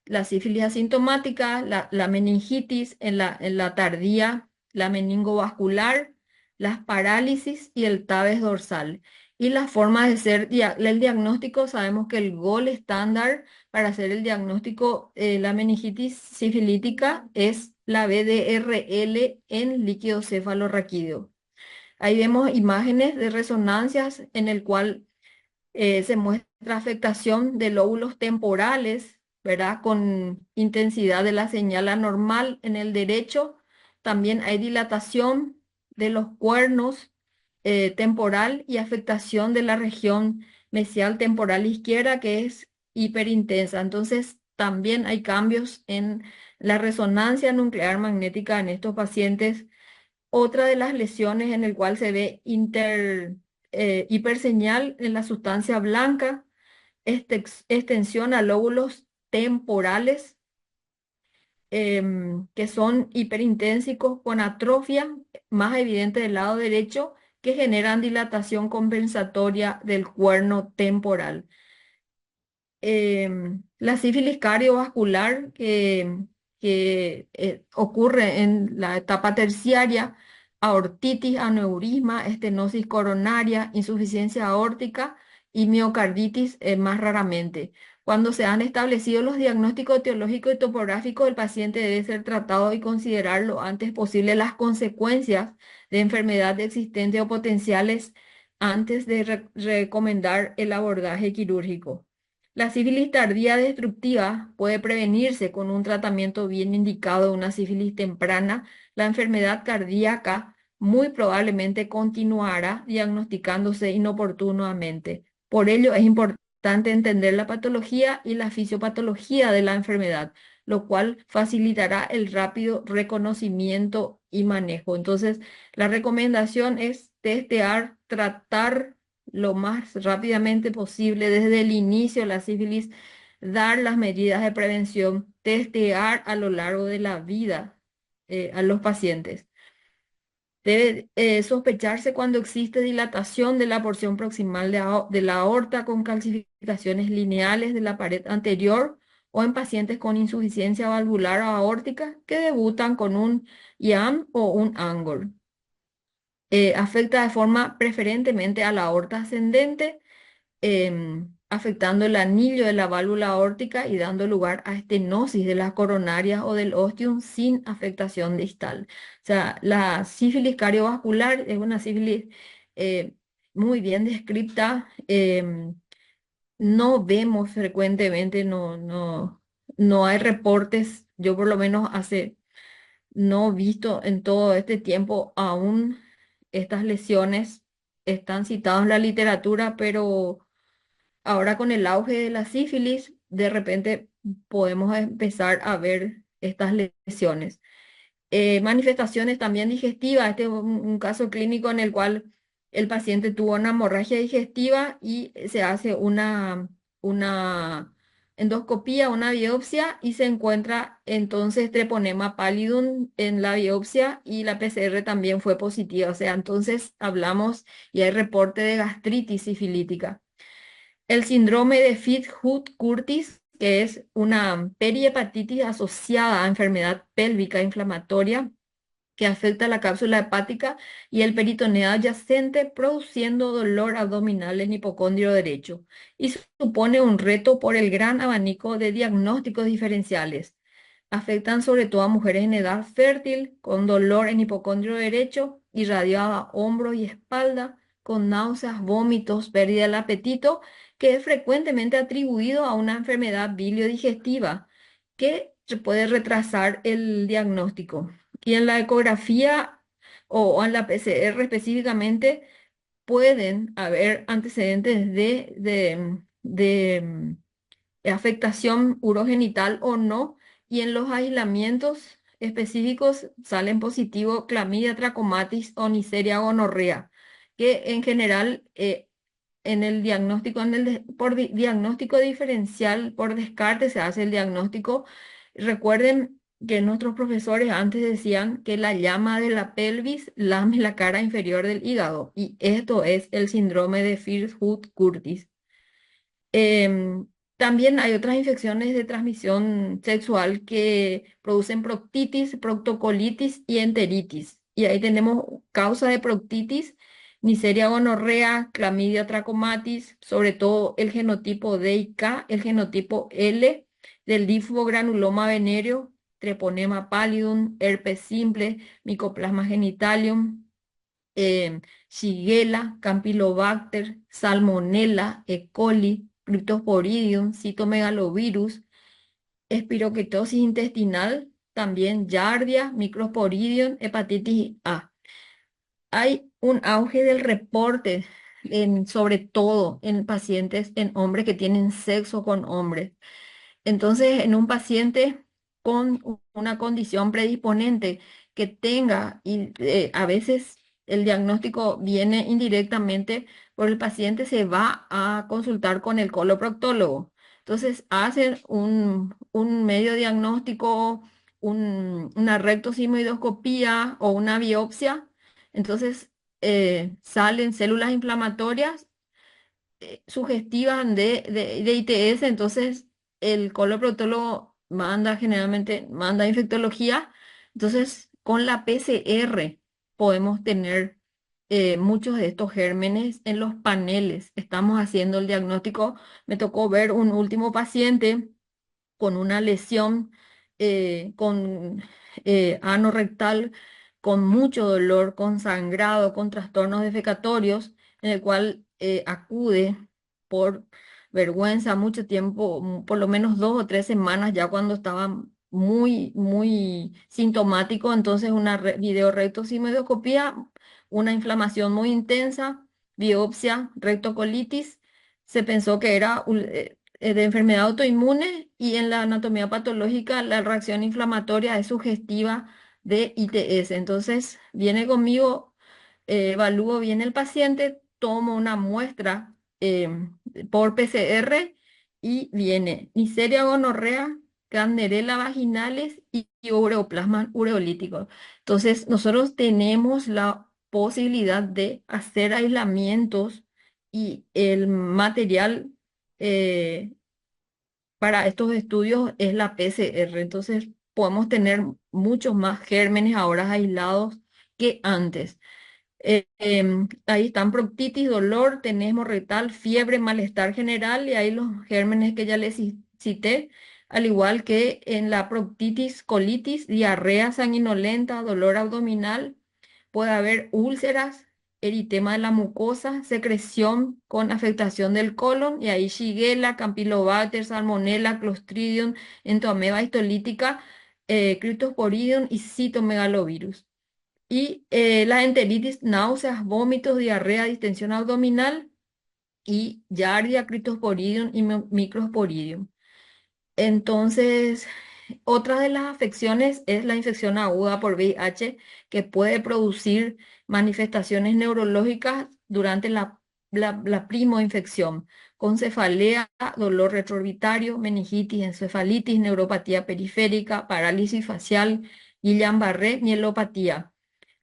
la sífilis asintomática, la meningitis en la tardía, la meningovascular, las parálisis y el tabes dorsal. Y la forma de ser el diagnóstico, sabemos que el gol estándar para hacer el diagnóstico la meningitis sifilítica es la BDRL en líquido cefalorraquídeo. Ahí vemos imágenes de resonancias en el cual se muestra afectación de lóbulos temporales, ¿verdad? Con intensidad de la señal anormal en el derecho. También hay dilatación de los cuernos temporal y afectación de la región mesial temporal izquierda, que es hiperintensa. Entonces, también hay cambios en la resonancia nuclear magnética en estos pacientes. Otra de las lesiones en el cual se ve hiperseñal en la sustancia blanca, extensión a lóbulos temporales que son hiperintensicos con atrofia más evidente del lado derecho que generan dilatación compensatoria del cuerno temporal. La sífilis cardiovascular que ocurre en la etapa terciaria, aortitis, aneurisma, estenosis coronaria, insuficiencia aórtica y miocarditis más raramente. Cuando se han establecido los diagnósticos etiológicos y topográficos, el paciente debe ser tratado y considerar lo antes posible las consecuencias de enfermedad existentes o potenciales antes de recomendar el abordaje quirúrgico. La sífilis tardía destructiva puede prevenirse con un tratamiento bien indicado de una sífilis temprana. La enfermedad cardíaca muy probablemente continuará diagnosticándose inoportunamente. Por ello es importante entender la patología y la fisiopatología de la enfermedad, lo cual facilitará el rápido reconocimiento y manejo. Entonces, la recomendación es testear, tratar lo más rápidamente posible desde el inicio de la sífilis, dar las medidas de prevención, testear a lo largo de la vida a los pacientes. Debe sospecharse cuando existe dilatación de la porción proximal de la aorta con calcificaciones lineales de la pared anterior o en pacientes con insuficiencia valvular o aórtica que debutan con un IAM o un ANGOR. Afecta de forma preferentemente a la aorta ascendente, afectando el anillo de la válvula aórtica y dando lugar a estenosis de las coronarias o del ostium sin afectación distal. O sea, la sífilis cardiovascular es una sífilis eh, muy bien descripta. No vemos frecuentemente, no hay reportes. Yo por lo menos no he visto en todo este tiempo aún estas lesiones están citadas en la literatura, pero ahora con el auge de la sífilis, de repente podemos empezar a ver estas lesiones. Manifestaciones también digestivas. Este es un caso clínico en el cual el paciente tuvo una hemorragia digestiva y se hace una endoscopía, una biopsia y se encuentra entonces treponema pallidum en la biopsia y la PCR también fue positiva. O sea, entonces hablamos y hay reporte de gastritis sifilítica. El síndrome de Pitt-Hutch-Curtis, que es una perihepatitis asociada a enfermedad pélvica inflamatoria que afecta la cápsula hepática y el peritoneo adyacente, produciendo dolor abdominal en hipocondrio derecho, y supone un reto por el gran abanico de diagnósticos diferenciales. Afectan sobre todo a mujeres en edad fértil, con dolor en hipocondrio derecho, irradiado a hombro y espalda, con náuseas, vómitos, pérdida del apetito, que es frecuentemente atribuido a una enfermedad biliodigestiva que puede retrasar el diagnóstico. Y en la ecografía o en la PCR específicamente pueden haber antecedentes de afectación urogenital o no, y en los aislamientos específicos salen positivo clamidia, trachomatis o Neisseria gonorrea, que en general en el diagnóstico, diagnóstico diferencial por descarte se hace el diagnóstico. Recuerden que nuestros profesores antes decían que la llama de la pelvis lame la cara inferior del hígado, y esto es el síndrome de First-Hutch-Curtis. También hay otras infecciones de transmisión sexual que producen proctitis, proctocolitis y enteritis. Y ahí tenemos causa de proctitis, Neisseria gonorrea, Clamidia trachomatis, sobre todo el genotipo D y K, el genotipo L del linfogranuloma venéreo, Treponema pallidum, herpes simple, Mycoplasma genitalium, Shigella, Campylobacter, Salmonella, E. coli, Cryptosporidium, citomegalovirus, espiroquetosis intestinal, también Giardia, Microsporidium, hepatitis A. Hay un auge del reporte, sobre todo en pacientes, en hombres que tienen sexo con hombres. Entonces, en un paciente con una condición predisponente que tenga, y a veces el diagnóstico viene indirectamente, por el paciente se va a consultar con el coloproctólogo. Entonces, hacen un medio diagnóstico, una rectosigmoidoscopía o una biopsia. Entonces, salen células inflamatorias sugestivas de ITS, entonces el coloproctólogo generalmente manda infectología, entonces con la PCR podemos tener muchos de estos gérmenes en los paneles. Estamos haciendo el diagnóstico. Me tocó ver un último paciente con una lesión con ano rectal, con mucho dolor, con sangrado, con trastornos defecatorios, en el cual acude por vergüenza mucho tiempo, por lo menos 2 o 3 semanas, ya cuando estaba muy, muy sintomático. Entonces una videorectosigmoidoscopía, una inflamación muy intensa, biopsia, rectocolitis. Se pensó que era de enfermedad autoinmune, y en la anatomía patológica la reacción inflamatoria es sugestiva de ITS. Entonces viene conmigo, evalúo bien el paciente, tomo una muestra por PCR y viene Neisseria gonorrea, Candidela vaginales y ureoplasma ureolítico. Entonces nosotros tenemos la posibilidad de hacer aislamientos, y el material eh, para estos estudios es la PCR. Entonces podemos tener muchos más gérmenes ahora aislados que antes. Ahí están proctitis, dolor, tenemos retal, fiebre, malestar general, y ahí los gérmenes que ya les cité, al igual que en la proctitis, colitis, diarrea sanguinolenta, dolor abdominal, puede haber úlceras, eritema de la mucosa, secreción con afectación del colon, y ahí Shigella, Campylobacter, Salmonella, Clostridium, Entoameba histolítica, Cryptosporidium y citomegalovirus. Y la enteritis, náuseas, vómitos, diarrea, distensión abdominal, y Giardia, Cryptosporidium y Microsporidium. Entonces, otra de las afecciones es la infección aguda por VIH, que puede producir manifestaciones neurológicas durante la primoinfección, con cefalea, dolor retroorbitario, meningitis, encefalitis, neuropatía periférica, parálisis facial, Guillain-Barré, mielopatía.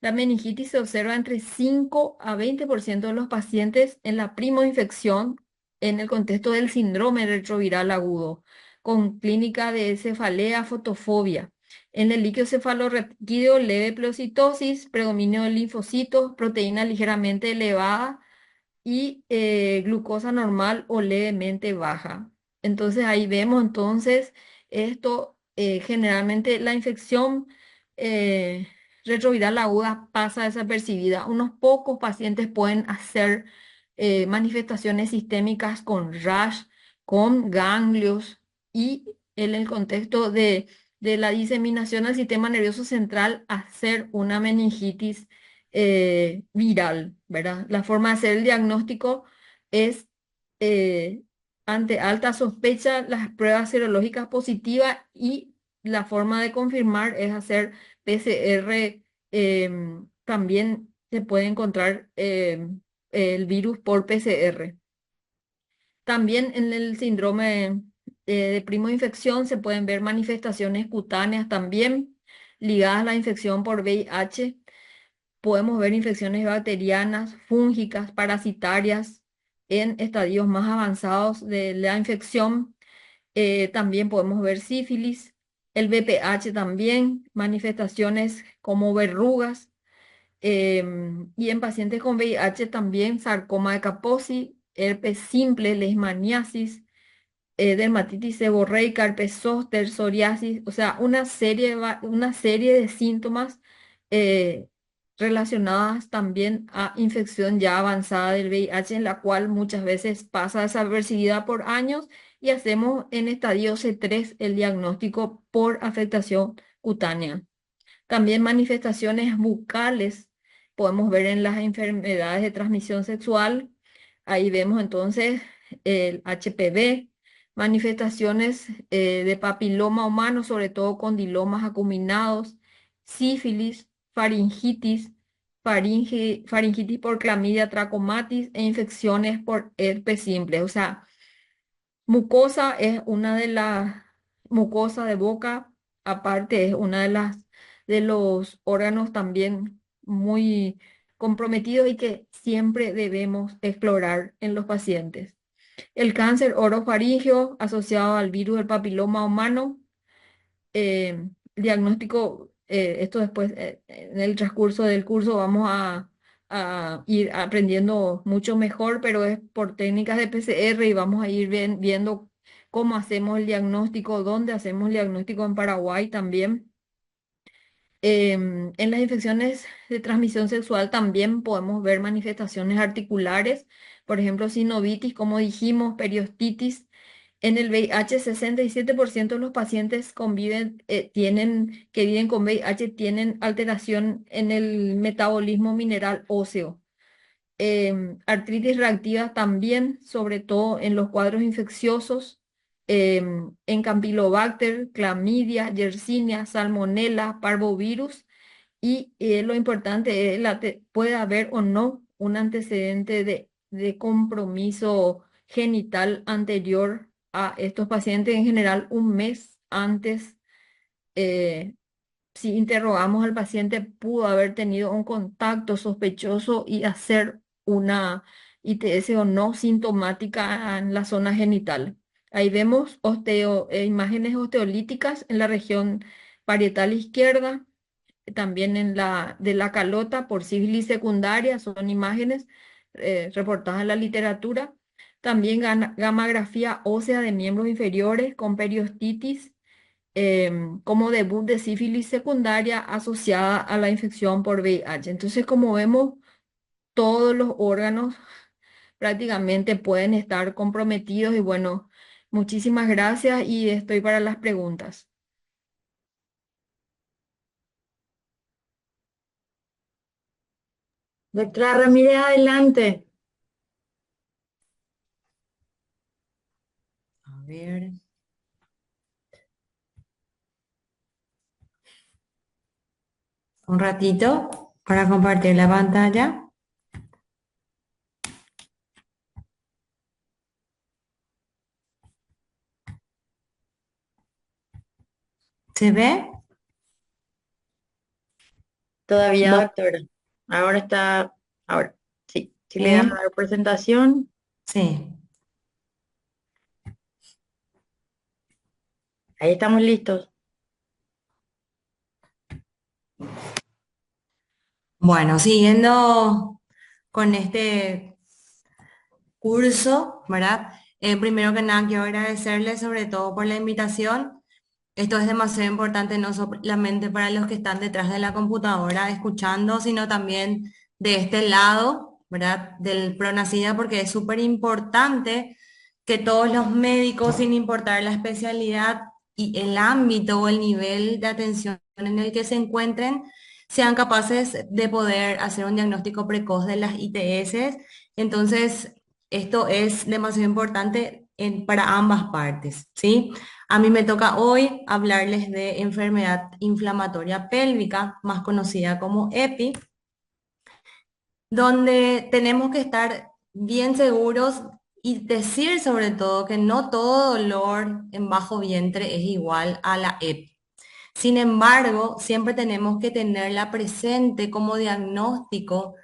La meningitis se observa entre 5 a 20% de los pacientes en la primoinfección, en el contexto del síndrome retroviral agudo, con clínica de cefalea, fotofobia. En el líquido cefalorraquídeo, leve pleocitosis, predominio de linfocitos, proteína ligeramente elevada y glucosa normal o levemente baja. Entonces ahí vemos entonces esto, generalmente la infección eh, retroviral aguda pasa desapercibida. Unos pocos pacientes pueden hacer manifestaciones sistémicas con rash, con ganglios, y en el contexto de la diseminación al sistema nervioso central, hacer una meningitis viral, ¿verdad? La forma de hacer el diagnóstico es, eh, ante alta sospecha, las pruebas serológicas positivas, y la forma de confirmar es hacer PCR. También se puede encontrar el virus por PCR. También en el síndrome de primoinfección se pueden ver manifestaciones cutáneas también ligadas a la infección por VIH. Podemos ver infecciones bacterianas, fúngicas, parasitarias en estadios más avanzados de la infección. También podemos ver sífilis, el VPH también, manifestaciones como verrugas, y en pacientes con VIH también sarcoma de Kaposi, herpes simple, leishmaniasis, dermatitis seborreica, herpes zóster, psoriasis, o sea, una serie de síntomas eh, relacionadas también a infección ya avanzada del VIH, en la cual muchas veces pasa desapercibida por años y hacemos en estadio C3 el diagnóstico por afectación cutánea. También manifestaciones bucales podemos ver en las enfermedades de transmisión sexual. Ahí vemos entonces el HPV, manifestaciones de papiloma humano, sobre todo condilomas acuminados, sífilis, faringitis, faringitis por clamidia trachomatis e infecciones por herpes simple. O sea, mucosa es una de las mucosa de boca, aparte es una de las de los órganos también muy comprometidos y que siempre debemos explorar en los pacientes. El cáncer orofaríngeo asociado al virus del papiloma humano, diagnóstico, esto después en el transcurso del curso vamos a ir aprendiendo mucho mejor, pero es por técnicas de PCR y vamos a ir viendo cómo hacemos el diagnóstico, dónde hacemos el diagnóstico en Paraguay también. En las infecciones de transmisión sexual también podemos ver manifestaciones articulares, por ejemplo, sinovitis, como dijimos, periostitis. En el VIH, 67% de los pacientes que viven con VIH tienen alteración en el metabolismo mineral óseo. Artritis reactiva también, sobre todo en los cuadros infecciosos, en Campylobacter, clamidia, Yersinia, Salmonella, parvovirus. Y lo importante es, puede haber o no un antecedente de compromiso genital anterior a estos pacientes, en general un mes antes. eh, si interrogamos al paciente, pudo haber tenido un contacto sospechoso y hacer una ITS o no sintomática en la zona genital. Ahí vemos imágenes osteolíticas en la región parietal izquierda, también en la de la calota por sífilis secundaria, son imágenes reportadas en la literatura. También gamografía ósea de miembros inferiores con periostitis, como debut de sífilis secundaria asociada a la infección por VIH. Entonces, como vemos, todos los órganos prácticamente pueden estar comprometidos y bueno, muchísimas gracias y estoy para las preguntas. Doctora Ramírez, adelante. A ver. Un ratito para compartir la pantalla. ¿Se ve? Todavía, No, doctora. Ahora está, ahora, sí. Si le dan a bien. dar presentación, Sí. ahí estamos listos. Bueno, siguiendo con este curso, ¿verdad? Primero que nada, quiero agradecerles sobre todo por la invitación. Esto es demasiado importante no solamente para los que están detrás de la computadora escuchando, sino también de este lado, ¿verdad? Del Pronacida, porque es súper importante que todos los médicos, sin importar la especialidad y el ámbito o el nivel de atención en el que se encuentren, sean capaces de poder hacer un diagnóstico precoz de las ITS. Entonces, esto es demasiado importante para ambas partes, ¿sí? A mí me toca hoy hablarles de enfermedad inflamatoria pélvica, más conocida como EPI, donde tenemos que estar bien seguros y decir sobre todo que no todo dolor en bajo vientre es igual a la EPI. Sin embargo, siempre tenemos que tenerla presente como diagnóstico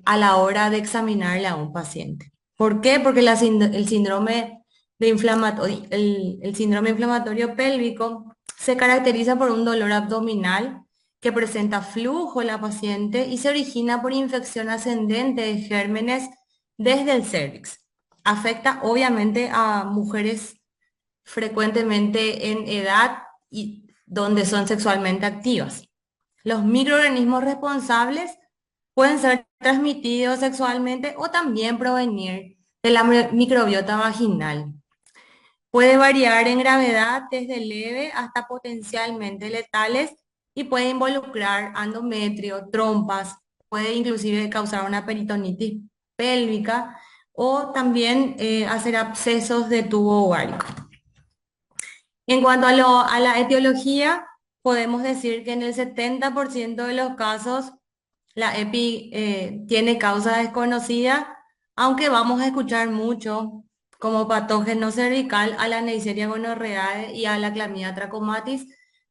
a la hora de examinarle a un paciente. ¿Por qué? Porque el síndrome el síndrome inflamatorio pélvico se caracteriza por un dolor abdominal que presenta flujo en la paciente y se origina por infección ascendente de gérmenes desde el cérvix. Afecta obviamente a mujeres frecuentemente en edad y donde son sexualmente activas. Los microorganismos responsables pueden ser transmitidos sexualmente o también provenir de la microbiota vaginal. Puede variar en gravedad desde leve hasta potencialmente letales y puede involucrar endometrio, trompas, puede inclusive causar una peritonitis pélvica o también hacer abscesos de tubo ovárico. En cuanto a la etiología, podemos decir que en el 70% de los casos la EPI tiene causa desconocida, aunque vamos a escuchar mucho como patógeno cervical a la Neisseria gonorrhoeae y a la Chlamydia trachomatis,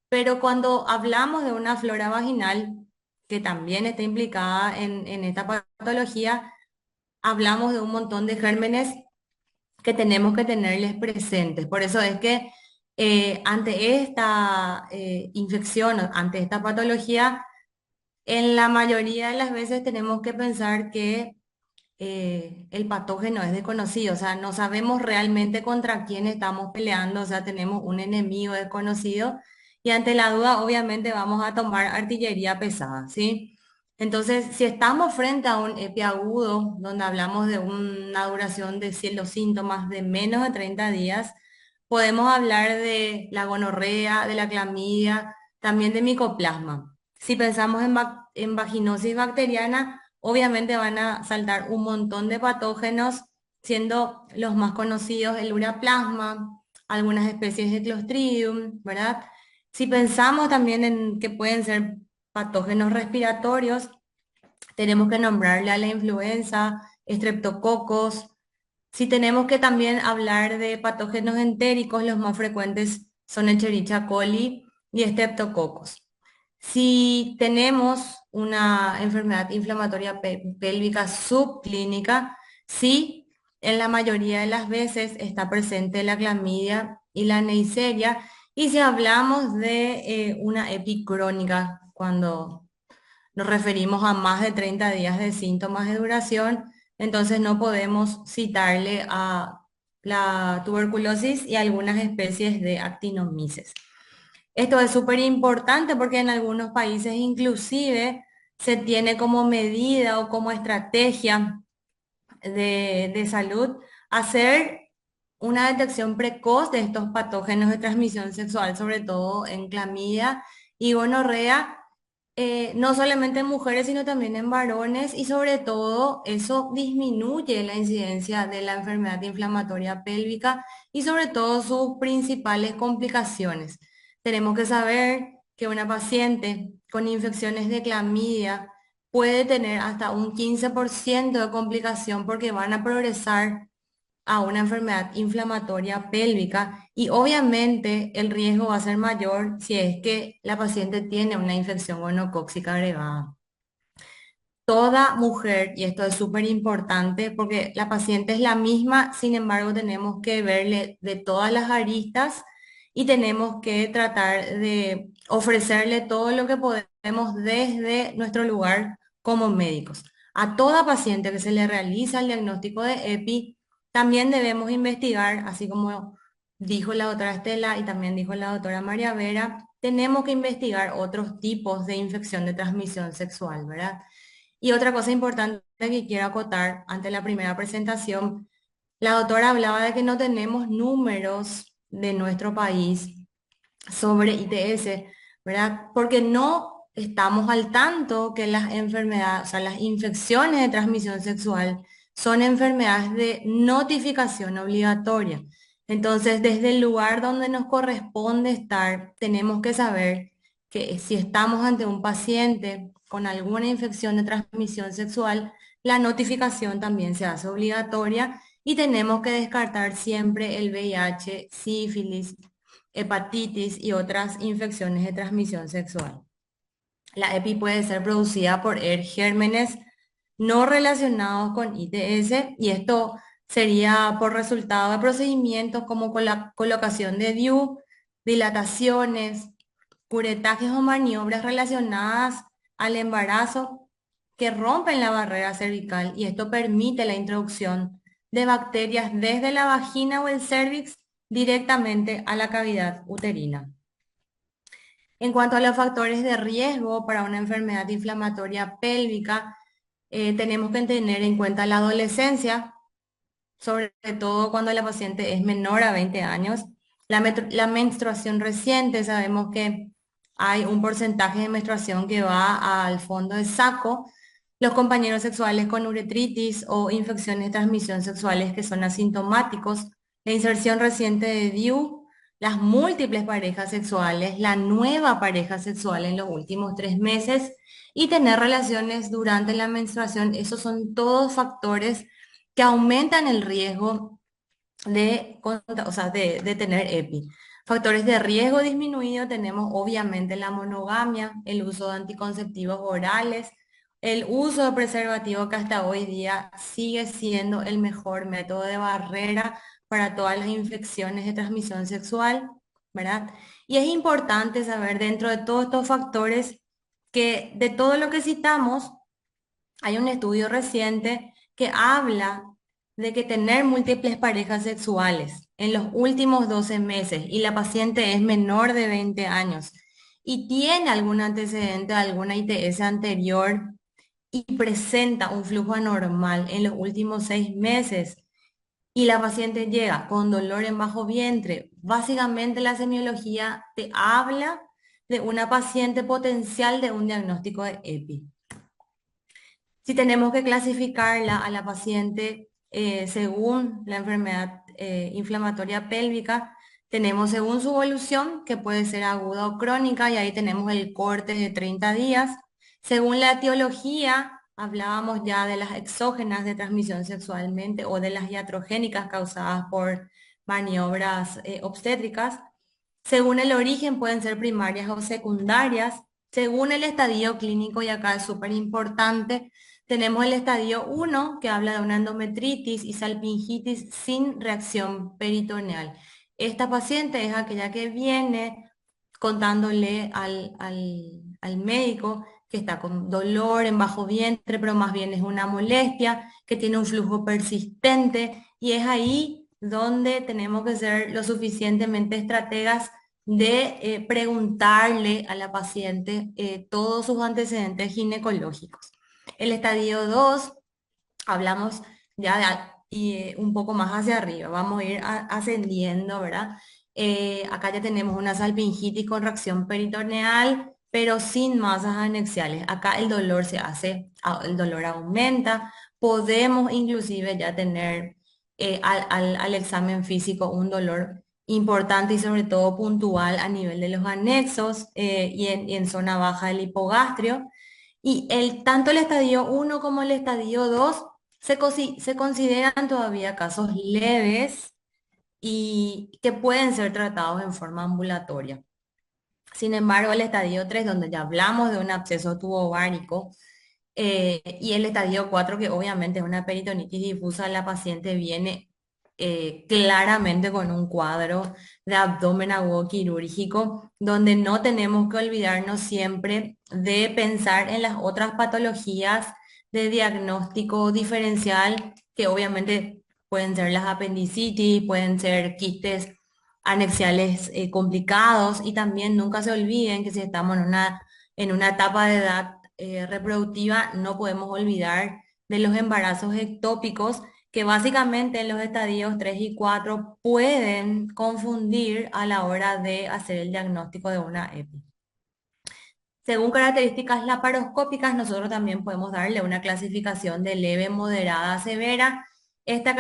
pero cuando hablamos de una flora vaginal que también está implicada en esta patología, hablamos de un montón de gérmenes que tenemos que tenerles presentes. Por eso es que ante esta infección, ante esta patología, en la mayoría de las veces tenemos que pensar que el patógeno es desconocido, o sea, no sabemos realmente contra quién estamos peleando, o sea, tenemos un enemigo desconocido y ante la duda obviamente vamos a tomar artillería pesada, ¿sí? Entonces, si estamos frente a un EPI agudo, donde hablamos de una duración de los síntomas de menos de 30 días, podemos hablar de la gonorrea, de la clamidia, también de micoplasma. Si pensamos en vaginosis bacteriana, obviamente van a saltar un montón de patógenos, siendo los más conocidos el ureaplasma, algunas especies de Clostridium, ¿verdad? Si pensamos también en que pueden ser patógenos respiratorios, tenemos que nombrarle a la influenza, estreptococos. Si tenemos que también hablar de patógenos entéricos, los más frecuentes son Escherichia coli y Streptococcus. Si tenemos una enfermedad inflamatoria pélvica subclínica, sí, en la mayoría de las veces está presente la clamidia y la neisseria. Y si hablamos de una epicrónica, cuando nos referimos a más de 30 días de síntomas de duración, entonces no podemos citarle a la tuberculosis y algunas especies de actinomyces. Esto es súper importante porque en algunos países inclusive se tiene como medida o como estrategia de salud hacer una detección precoz de estos patógenos de transmisión sexual, sobre todo en clamidia y gonorrea, no solamente en mujeres, sino también en varones, y sobre todo eso disminuye la incidencia de la enfermedad inflamatoria pélvica y sobre todo sus principales complicaciones. Tenemos que saber que una paciente con infecciones de clamidia puede tener hasta un 15% de complicación porque van a progresar a una enfermedad inflamatoria pélvica y obviamente el riesgo va a ser mayor si es que la paciente tiene una infección gonocócica agregada. Toda mujer, y esto es súper importante porque la paciente es la misma, sin embargo tenemos que verle de todas las aristas y tenemos que tratar de ofrecerle todo lo que podemos desde nuestro lugar como médicos. A toda paciente que se le realiza el diagnóstico de EPI, también debemos investigar, así como dijo la doctora Estela y también dijo la doctora María Vera, tenemos que investigar otros tipos de infección de transmisión sexual, ¿verdad? Y otra cosa importante que quiero acotar ante la primera presentación, la doctora hablaba de que no tenemos números de nuestro país sobre ITS, ¿verdad? Porque no estamos al tanto que las enfermedades, o sea, las infecciones de transmisión sexual son enfermedades de notificación obligatoria. Entonces, desde el lugar donde nos corresponde estar, tenemos que saber que si estamos ante un paciente con alguna infección de transmisión sexual, la notificación también se hace obligatoria y tenemos que descartar siempre el VIH, sífilis, hepatitis y otras infecciones de transmisión sexual. La EPI puede ser producida por gérmenes no relacionados con ITS y esto sería por resultado de procedimientos como con la colocación de DIU, dilataciones, curetajes o maniobras relacionadas al embarazo que rompen la barrera cervical y esto permite la introducción de bacterias desde la vagina o el cervix directamente a la cavidad uterina. En cuanto a los factores de riesgo para una enfermedad inflamatoria pélvica, tenemos que tener en cuenta la adolescencia, sobre todo cuando la paciente es menor a 20 años. La menstruación reciente, sabemos que hay un porcentaje de menstruación que va al fondo de saco. Los compañeros sexuales con uretritis o infecciones de transmisión sexuales que son asintomáticos, la inserción reciente de DIU, las múltiples parejas sexuales, la nueva pareja sexual en los últimos 3 meses y tener relaciones durante la menstruación, esos son todos factores que aumentan el riesgo de tener EPI. Factores de riesgo disminuido tenemos obviamente la monogamia, el uso de anticonceptivos orales, el uso de preservativo que hasta hoy día sigue siendo el mejor método de barrera para todas las infecciones de transmisión sexual, ¿verdad? Y es importante saber dentro de todos estos factores que de todo lo que citamos, hay un estudio reciente que habla de que tener múltiples parejas sexuales en los últimos 12 meses y la paciente es menor de 20 años y tiene algún antecedente, alguna ITS anterior y presenta un flujo anormal en los últimos 6 meses y la paciente llega con dolor en bajo vientre, básicamente la semiología te habla de una paciente potencial de un diagnóstico de EPI. Si tenemos que clasificarla a la paciente según la enfermedad inflamatoria pélvica, tenemos según su evolución, que puede ser aguda o crónica, y ahí tenemos el corte de 30 días. Según la etiología, hablábamos ya de las exógenas de transmisión sexualmente o de las iatrogénicas causadas por maniobras obstétricas. Según el origen, pueden ser primarias o secundarias. Según el estadio clínico, y acá es súper importante, tenemos el estadio 1, que habla de una endometritis y salpingitis sin reacción peritoneal. Esta paciente es aquella que viene contándole al médico que está con dolor en bajo vientre, pero más bien es una molestia, que tiene un flujo persistente, y es ahí donde tenemos que ser lo suficientemente estrategas de preguntarle a la paciente todos sus antecedentes ginecológicos. El estadio 2, hablamos ya un poco más hacia arriba, vamos a ir ascendiendo, ¿verdad? Acá ya tenemos una salpingitis con reacción peritoneal, pero sin masas anexiales. Acá el dolor el dolor aumenta, podemos inclusive ya tener al examen físico un dolor importante y sobre todo puntual a nivel de los anexos y en zona baja del hipogastrio. Y tanto el estadio 1 como el estadio 2 se consideran todavía casos leves y que pueden ser tratados en forma ambulatoria. Sin embargo, el estadio 3, donde ya hablamos de un absceso tubovárico, y el estadio 4, que obviamente es una peritonitis difusa, la paciente viene claramente con un cuadro de abdomen agudo quirúrgico, donde no tenemos que olvidarnos siempre de pensar en las otras patologías de diagnóstico diferencial, que obviamente pueden ser las apendicitis, pueden ser quistes anexiales complicados, y también nunca se olviden que si estamos en una etapa de edad reproductiva, no podemos olvidar de los embarazos ectópicos, que básicamente en los estadios 3 y 4 pueden confundir a la hora de hacer el diagnóstico de una EPI. Según características laparoscópicas, nosotros también podemos darle una clasificación de leve, moderada, severa. Esta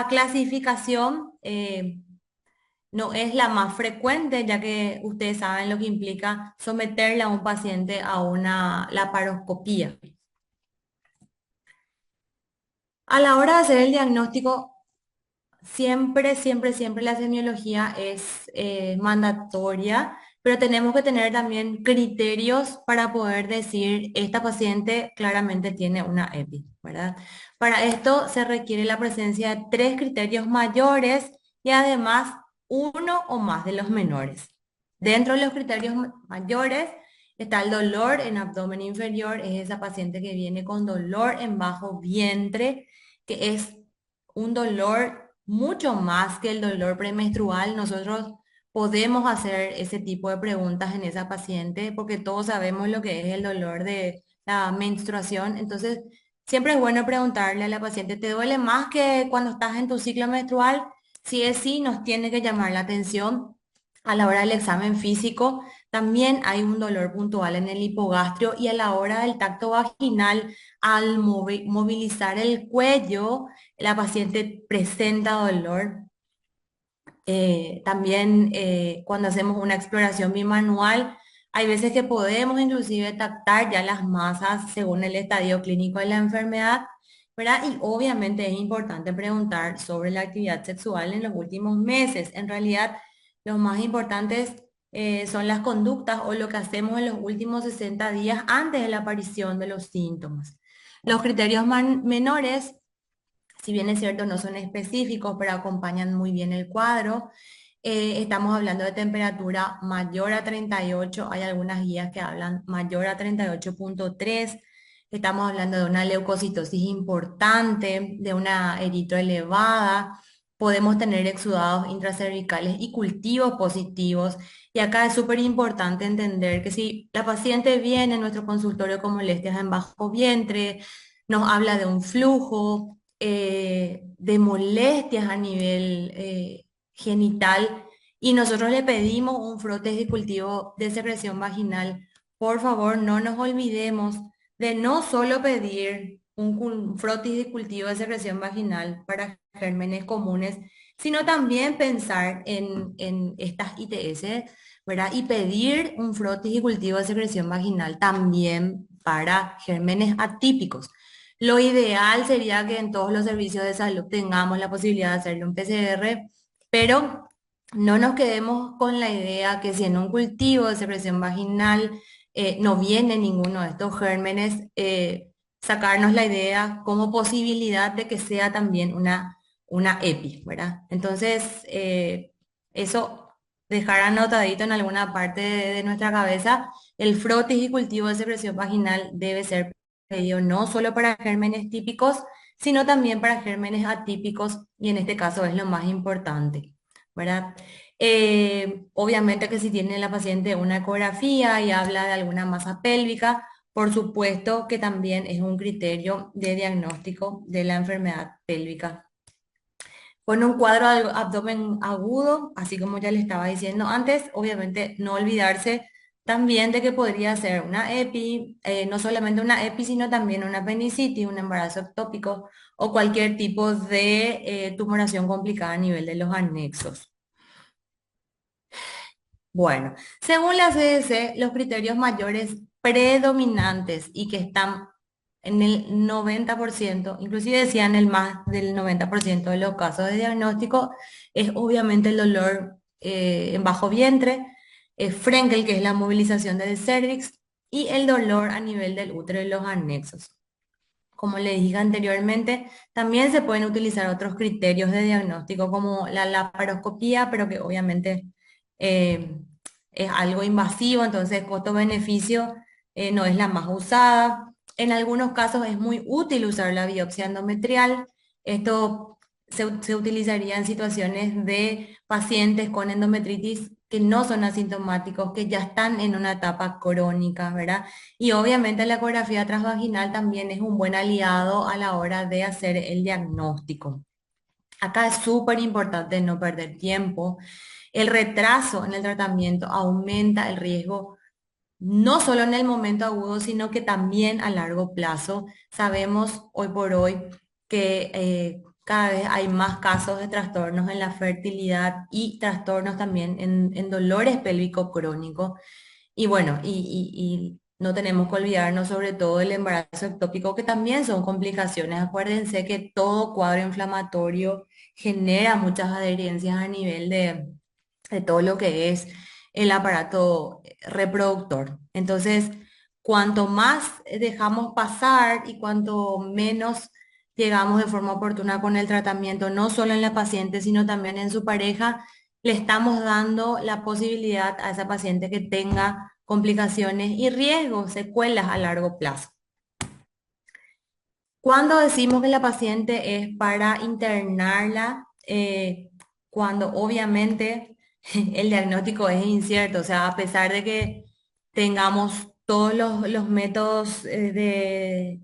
clasificación no es la más frecuente, ya que ustedes saben lo que implica someterle a un paciente a una laparoscopía. A la hora de hacer el diagnóstico, siempre la semiología es mandatoria, pero tenemos que tener también criterios para poder decir, esta paciente claramente tiene una EPI, ¿verdad? Para esto se requiere la presencia de 3 criterios mayores y además uno o más de los menores. Dentro de los criterios mayores está el dolor en abdomen inferior, es esa paciente que viene con dolor en bajo vientre, que es un dolor mucho más que el dolor premenstrual. Nosotros podemos hacer ese tipo de preguntas en esa paciente porque todos sabemos lo que es el dolor de la menstruación. Entonces, siempre es bueno preguntarle a la paciente, ¿te duele más que cuando estás en tu ciclo menstrual? Si es sí, nos tiene que llamar la atención a la hora del examen físico. También hay un dolor puntual en el hipogastrio y a la hora del tacto vaginal, al movilizar el cuello, la paciente presenta dolor. También cuando hacemos una exploración bimanual, hay veces que podemos inclusive detectar ya las masas según el estadio clínico de la enfermedad, ¿verdad? Y obviamente es importante preguntar sobre la actividad sexual en los últimos meses. En realidad, lo más importantes son las conductas o lo que hacemos en los últimos 60 días antes de la aparición de los síntomas. Los criterios menores, si bien es cierto, no son específicos, pero acompañan muy bien el cuadro. Estamos hablando de temperatura mayor a 38, hay algunas guías que hablan mayor a 38,3. Estamos hablando de una leucocitosis importante, de una eritro elevada. Podemos tener exudados intracervicales y cultivos positivos. Y acá es súper importante entender que si la paciente viene en nuestro consultorio con molestias en bajo vientre, nos habla de un flujo, de molestias a nivel genital y nosotros le pedimos un frote de cultivo de secreción vaginal, por favor no nos olvidemos de no solo pedir un frotis de cultivo de secreción vaginal para gérmenes comunes, sino también pensar en estas ITS, ¿verdad? Y pedir un frotis y cultivo de secreción vaginal también para gérmenes atípicos. Lo ideal sería que en todos los servicios de salud tengamos la posibilidad de hacerle un PCR, pero no nos quedemos con la idea que si en un cultivo de secreción vaginal no viene ninguno de estos gérmenes, sacarnos la idea como posibilidad de que sea también una EPI, ¿verdad? Entonces, eso dejar anotadito en alguna parte de nuestra cabeza, el frotis y cultivo de secreción vaginal debe ser pedido no solo para gérmenes típicos, sino también para gérmenes atípicos, y en este caso es lo más importante, ¿verdad? Obviamente que si tiene la paciente una ecografía y habla de alguna masa pélvica, por supuesto que también es un criterio de diagnóstico de la enfermedad pélvica. Con un cuadro de abdomen agudo, así como ya le estaba diciendo antes, obviamente no olvidarse también de que podría ser una EPI, no solamente una EPI, sino también una apendicitis, un embarazo ectópico o cualquier tipo de tumoración complicada a nivel de los anexos. Bueno, según la CDC, los criterios mayores predominantes y que están en el 90%, inclusive decían el más del 90% de los casos de diagnóstico, es obviamente el dolor en bajo vientre, Frenkel, que es la movilización del cervix, y el dolor a nivel del útero y los anexos. Como le dije anteriormente, también se pueden utilizar otros criterios de diagnóstico como la laparoscopía, pero que obviamente eh, es algo invasivo, entonces costo-beneficio no es la más usada. En algunos casos es muy útil usar la biopsia endometrial. Esto se utilizaría en situaciones de pacientes con endometritis que no son asintomáticos, que ya están en una etapa crónica, ¿verdad? Y obviamente la ecografía transvaginal también es un buen aliado a la hora de hacer el diagnóstico. Acá es súper importante no perder tiempo. El retraso en el tratamiento aumenta el riesgo no solo en el momento agudo, sino que también a largo plazo. Sabemos hoy por hoy que cada vez hay más casos de trastornos en la fertilidad y trastornos también en dolores pélvicos crónicos. Y bueno, y no tenemos que olvidarnos sobre todo del embarazo ectópico, que también son complicaciones. Acuérdense que todo cuadro inflamatorio genera muchas adherencias a nivel de todo lo que es el aparato reproductor. Entonces, cuanto más dejamos pasar y cuanto menos llegamos de forma oportuna con el tratamiento, no solo en la paciente, sino también en su pareja, le estamos dando la posibilidad a esa paciente que tenga complicaciones y riesgos, secuelas a largo plazo. Cuando decimos que la paciente es para internarla, cuando obviamente el diagnóstico es incierto, o sea, a pesar de que tengamos todos los métodos de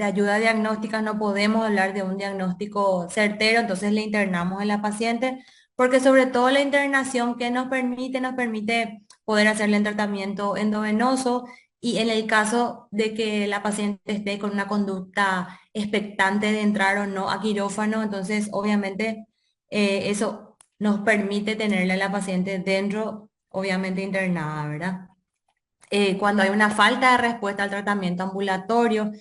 ayuda diagnóstica, no podemos hablar de un diagnóstico certero, entonces le internamos en la paciente, porque sobre todo la internación que nos permite poder hacerle el tratamiento endovenoso y en el caso de que la paciente esté con una conducta expectante de entrar o no a quirófano, entonces obviamente eso nos permite tenerle a la paciente dentro, obviamente internada, ¿verdad? Cuando hay una falta de respuesta al tratamiento ambulatorio,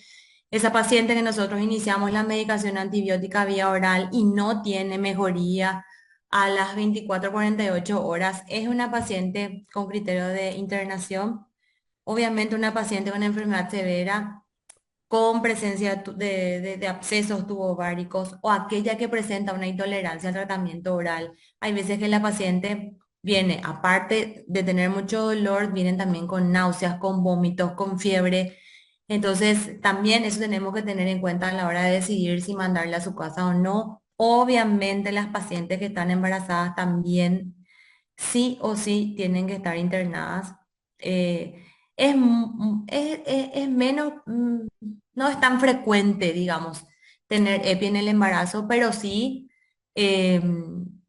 esa paciente que nosotros iniciamos la medicación antibiótica vía oral y no tiene mejoría a las 24 48 horas, es una paciente con criterio de internación. Obviamente una paciente con enfermedad severa, con presencia de abscesos tubováricos o aquella que presenta una intolerancia al tratamiento oral. Hay veces que la paciente viene, aparte de tener mucho dolor, vienen también con náuseas, con vómitos, con fiebre. Entonces, también eso tenemos que tener en cuenta a la hora de decidir si mandarla a su casa o no. Obviamente, las pacientes que están embarazadas también sí o sí tienen que estar internadas. Eh, es menos, no es tan frecuente, digamos, tener EPI en el embarazo, pero sí, eh,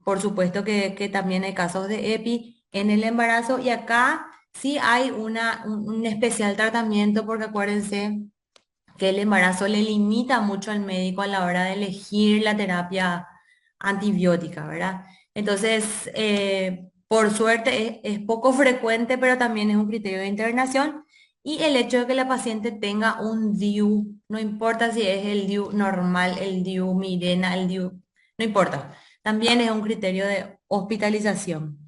por supuesto que también hay casos de EPI en el embarazo y acá sí hay un especial tratamiento porque acuérdense que el embarazo le limita mucho al médico a la hora de elegir la terapia antibiótica, ¿verdad? Entonces, por suerte es poco frecuente, pero también es un criterio de internación. Y el hecho de que la paciente tenga un DIU, no importa si es el DIU normal, el DIU Mirena, el DIU, no importa, también es un criterio de hospitalización.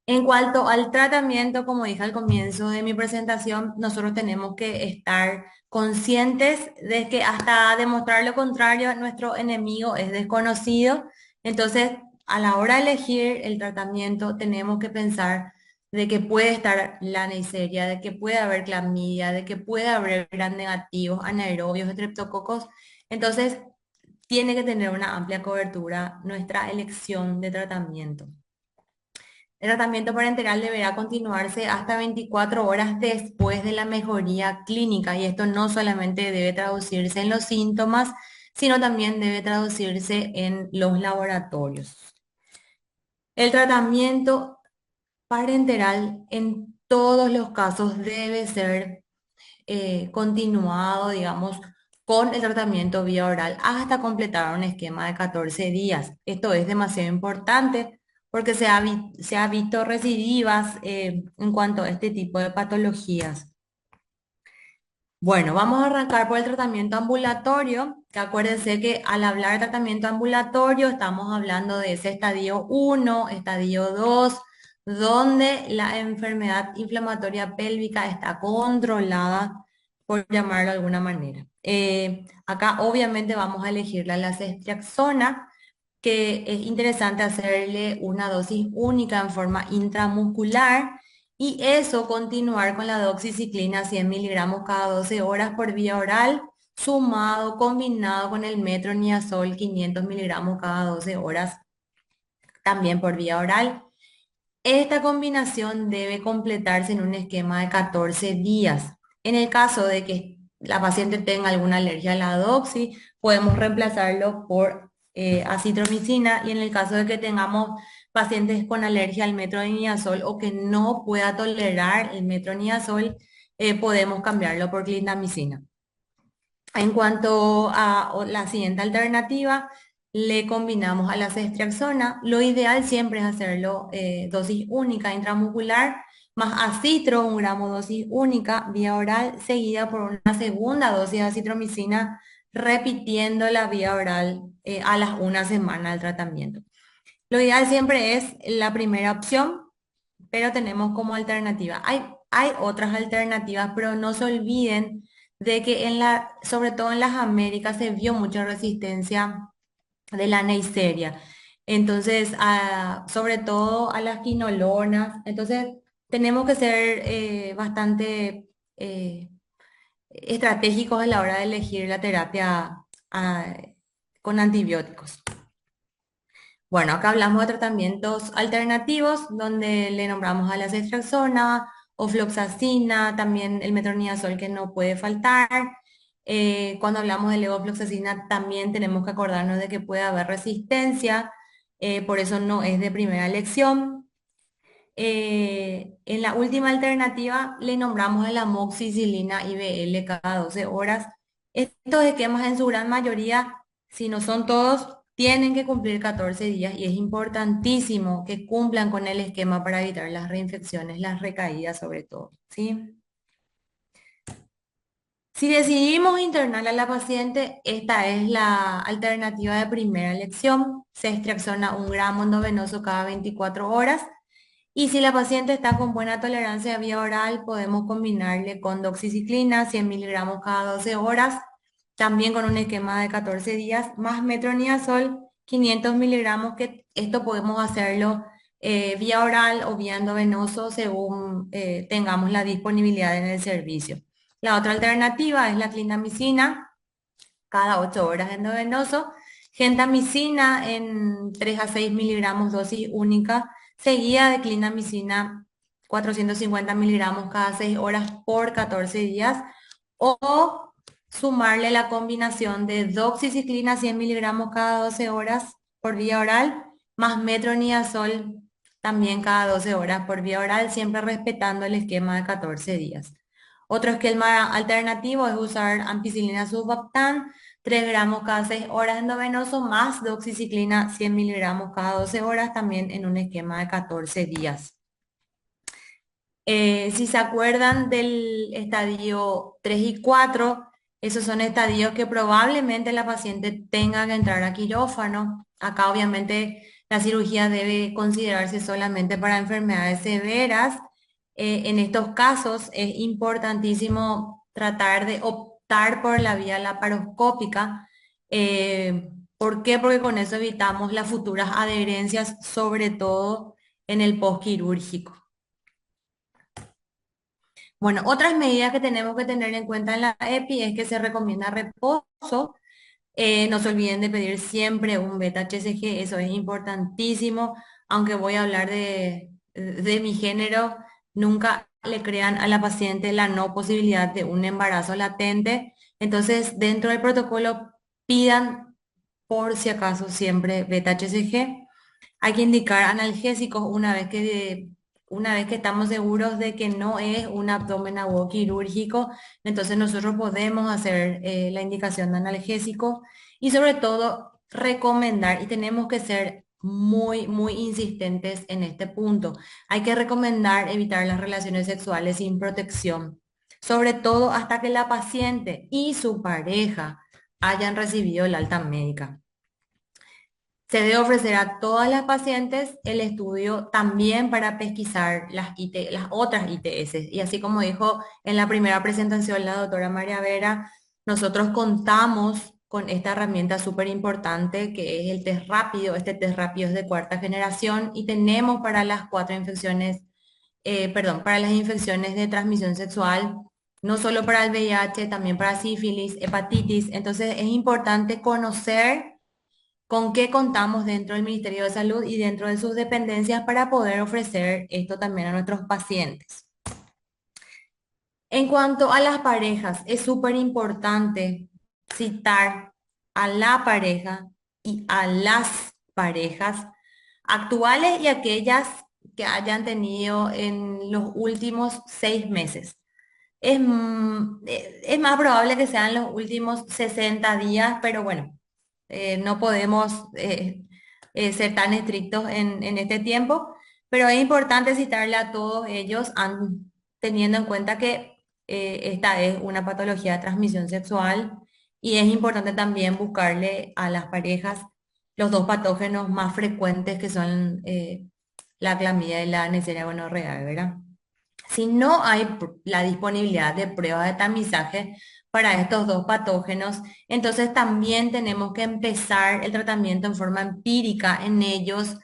En cuanto al tratamiento, como dije al comienzo de mi presentación, nosotros tenemos que estar conscientes de que hasta demostrar lo contrario, nuestro enemigo es desconocido. Entonces, a la hora de elegir el tratamiento, tenemos que pensar de que puede estar la Neisseria, de que puede haber clamidia, de que puede haber gram negativos, anaerobios, estreptococos. Entonces, tiene que tener una amplia cobertura nuestra elección de tratamiento. El tratamiento parenteral deberá continuarse hasta 24 horas después de la mejoría clínica y esto no solamente debe traducirse en los síntomas, sino también debe traducirse en los laboratorios. El tratamiento parenteral en todos los casos debe ser continuado, digamos, con el tratamiento vía oral hasta completar un esquema de 14 días. Esto es demasiado importante porque se ha visto recidivas en cuanto a este tipo de patologías. Bueno, vamos a arrancar por el tratamiento ambulatorio, que acuérdense que al hablar de tratamiento ambulatorio estamos hablando de ese estadio 1, estadio 2, donde la enfermedad inflamatoria pélvica está controlada, por llamarlo de alguna manera. Acá obviamente vamos a elegir la ceftriaxona, que es interesante hacerle una dosis única en forma intramuscular y eso continuar con la doxiciclina 100 miligramos cada 12 horas por vía oral, sumado, combinado con el metronidazol 500 miligramos cada 12 horas también por vía oral. Esta combinación debe completarse en un esquema de 14 días. En el caso de que la paciente tenga alguna alergia a la doxi, podemos reemplazarlo por acitromicina y en el caso de que tengamos pacientes con alergia al metronidazol o que no pueda tolerar el metronidazol, podemos cambiarlo por clindamicina. En cuanto a la siguiente alternativa, le combinamos a la ceftriaxona. Lo ideal siempre es hacerlo dosis única intramuscular, más acitro, 1 gramo dosis única, vía oral, seguida por una segunda dosis de acitromicina, repitiendo la vía oral a las 1 semana del tratamiento. Lo ideal siempre es la primera opción, pero tenemos como alternativa. Hay otras alternativas, pero no se olviden de que sobre todo en las Américas se vio mucha resistencia de la Neisseria. Entonces, sobre todo a las quinolonas. Entonces, tenemos que ser bastante estratégicos a la hora de elegir la terapia ah, con antibióticos. Bueno, acá hablamos de tratamientos alternativos, donde le nombramos a la ceftriaxona, ofloxacina, también el metronidazol que no puede faltar. Cuando hablamos de levofloxacina, también tenemos que acordarnos de que puede haber resistencia, por eso no es de primera elección. En la última alternativa le nombramos el amoxicilina IBL cada 12 horas. Estos esquemas en su gran mayoría, si no son todos, tienen que cumplir 14 días y es importantísimo que cumplan con el esquema para evitar las reinfecciones, las recaídas sobre todo, ¿sí? Si decidimos internar a la paciente, esta es la alternativa de primera elección. Se extracciona 1 gramo endovenoso cada 24 horas. Y si la paciente está con buena tolerancia a vía oral, podemos combinarle con doxiciclina, 100 miligramos cada 12 horas, también con un esquema de 14 días, más metronidazol, 500 miligramos, que esto podemos hacerlo vía oral o vía endovenoso según tengamos la disponibilidad en el servicio. La otra alternativa es la clindamicina, cada 8 horas endovenoso, gentamicina en 3 a 6 miligramos dosis única, seguida de clindamicina 450 miligramos cada 6 horas por 14 días, o sumarle la combinación de doxiciclina 100 miligramos cada 12 horas por vía oral, más metronidazol también cada 12 horas por vía oral, siempre respetando el esquema de 14 días. Otro esquema alternativo es usar ampicilina sulbactam, 3 gramos cada 6 horas endovenoso, más doxiciclina 100 miligramos cada 12 horas, también en un esquema de 14 días. Si se acuerdan del estadio 3 y 4, esos son estadios que probablemente la paciente tenga que entrar a quirófano. Acá obviamente la cirugía debe considerarse solamente para enfermedades severas. En estos casos es importantísimo tratar de optar por la vía laparoscópica. ¿Por qué? Porque con eso evitamos las futuras adherencias, sobre todo en el postquirúrgico. Bueno, otras medidas que tenemos que tener en cuenta en la EPI es que se recomienda reposo. No se olviden de pedir siempre un beta-HCG, eso es importantísimo. Aunque voy a hablar de mi género, nunca le crean a la paciente la no posibilidad de un embarazo latente. Entonces, dentro del protocolo, pidan por si acaso siempre beta-HCG. Hay que indicar analgésicos una vez que estamos seguros de que no es un abdomen agudo quirúrgico, entonces nosotros podemos hacer la indicación de analgésico y sobre todo recomendar, y tenemos que ser muy, muy insistentes en este punto. Hay que recomendar evitar las relaciones sexuales sin protección, sobre todo hasta que la paciente y su pareja hayan recibido el alta médica. Se debe ofrecer a todas las pacientes el estudio también para pesquisar las otras ITS. Y así como dijo en la primera presentación la doctora María Vera, nosotros contamos con esta herramienta súper importante que es el test rápido. Este test rápido es de 4ª generación y tenemos para las 4 infecciones, para las infecciones de transmisión sexual, no solo para el VIH, también para sífilis, hepatitis. Entonces es importante conocer con qué contamos dentro del Ministerio de Salud y dentro de sus dependencias para poder ofrecer esto también a nuestros pacientes. En cuanto a las parejas, es súper importante citar a la pareja y a las parejas actuales y aquellas que hayan tenido en los últimos 6 meses. Es más probable que sean los últimos 60 días, pero bueno, no podemos ser tan estrictos en este tiempo, pero es importante citarle a todos ellos teniendo en cuenta que esta es una patología de transmisión sexual y es importante también buscarle a las parejas los 2 patógenos más frecuentes que son la clamidia y la Neisseria gonorrea, ¿verdad? Si no hay la disponibilidad de pruebas de tamizaje para estos dos patógenos, entonces también tenemos que empezar el tratamiento en forma empírica en ellos.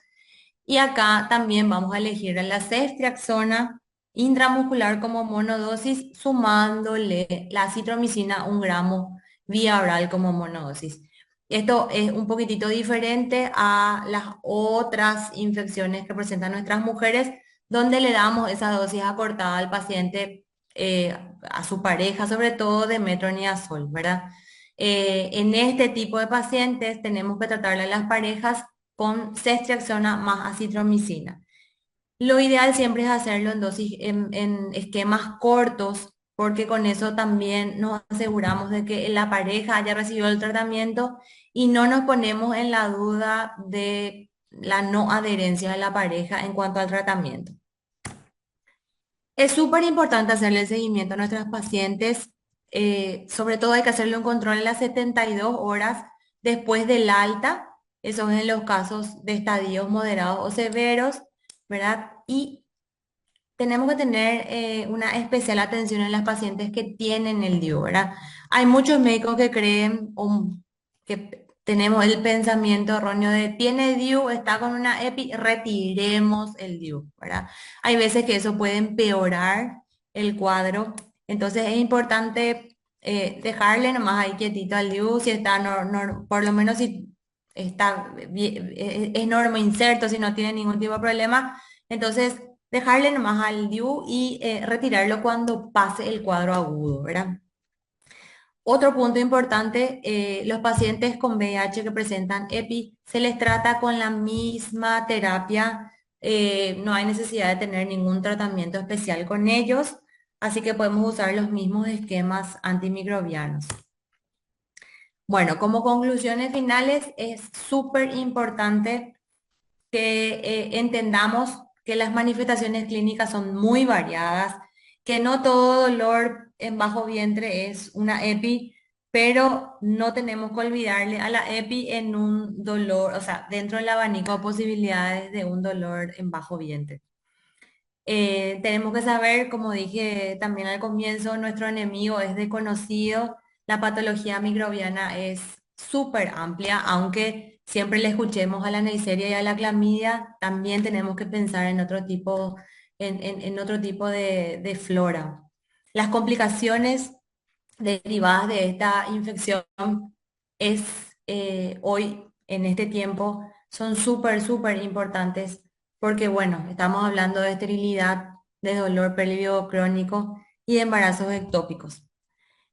Y acá también vamos a elegir la ceftriaxona intramuscular como monodosis, sumándole la citromicina 1 gramo vía oral como monodosis. Esto es un poquitito diferente a las otras infecciones que presentan nuestras mujeres, donde le damos esa dosis acortada al paciente, a su pareja, sobre todo de metronidazol, ¿verdad? En este tipo de pacientes tenemos que tratarle a las parejas con ceftriaxona más acitromicina. Lo ideal siempre es hacerlo en dosis, en esquemas cortos, porque con eso también nos aseguramos de que la pareja haya recibido el tratamiento y no nos ponemos en la duda de la no adherencia de la pareja en cuanto al tratamiento. Es súper importante hacerle el seguimiento a nuestras pacientes, sobre todo hay que hacerle un control en las 72 horas después del alta, eso es en los casos de estadios moderados o severos, ¿verdad? Y tenemos que tener una especial atención en las pacientes que tienen el DIU, ¿verdad? Hay muchos médicos que creen que tenemos el pensamiento erróneo de tiene DIU, está con una EPI, retiremos el DIU, ¿verdad? Hay veces que eso puede empeorar el cuadro, entonces es importante dejarle nomás ahí quietito al DIU, si está, por lo menos si está, es normo inserto, si no tiene ningún tipo de problema, entonces dejarle nomás al DIU y retirarlo cuando pase el cuadro agudo, ¿verdad? Otro punto importante, los pacientes con VIH que presentan EPI, se les trata con la misma terapia, no hay necesidad de tener ningún tratamiento especial con ellos, así que podemos usar los mismos esquemas antimicrobianos. Bueno, como conclusiones finales, es súper importante que entendamos que las manifestaciones clínicas son muy variadas, que no todo dolor en bajo vientre es una EPI, pero no tenemos que olvidarle a la EPI en un dolor, o sea, dentro del abanico de posibilidades de un dolor en bajo vientre. Tenemos que saber, como dije también al comienzo, nuestro enemigo es desconocido, la patología microbiana es súper amplia, aunque siempre le escuchemos a la Neisseria y a la clamidia, también tenemos que pensar en otro tipo, en otro tipo de flora. Las complicaciones derivadas de esta infección es hoy, en este tiempo, son súper, súper importantes porque, bueno, estamos hablando de esterilidad, de dolor pélvico crónico y de embarazos ectópicos.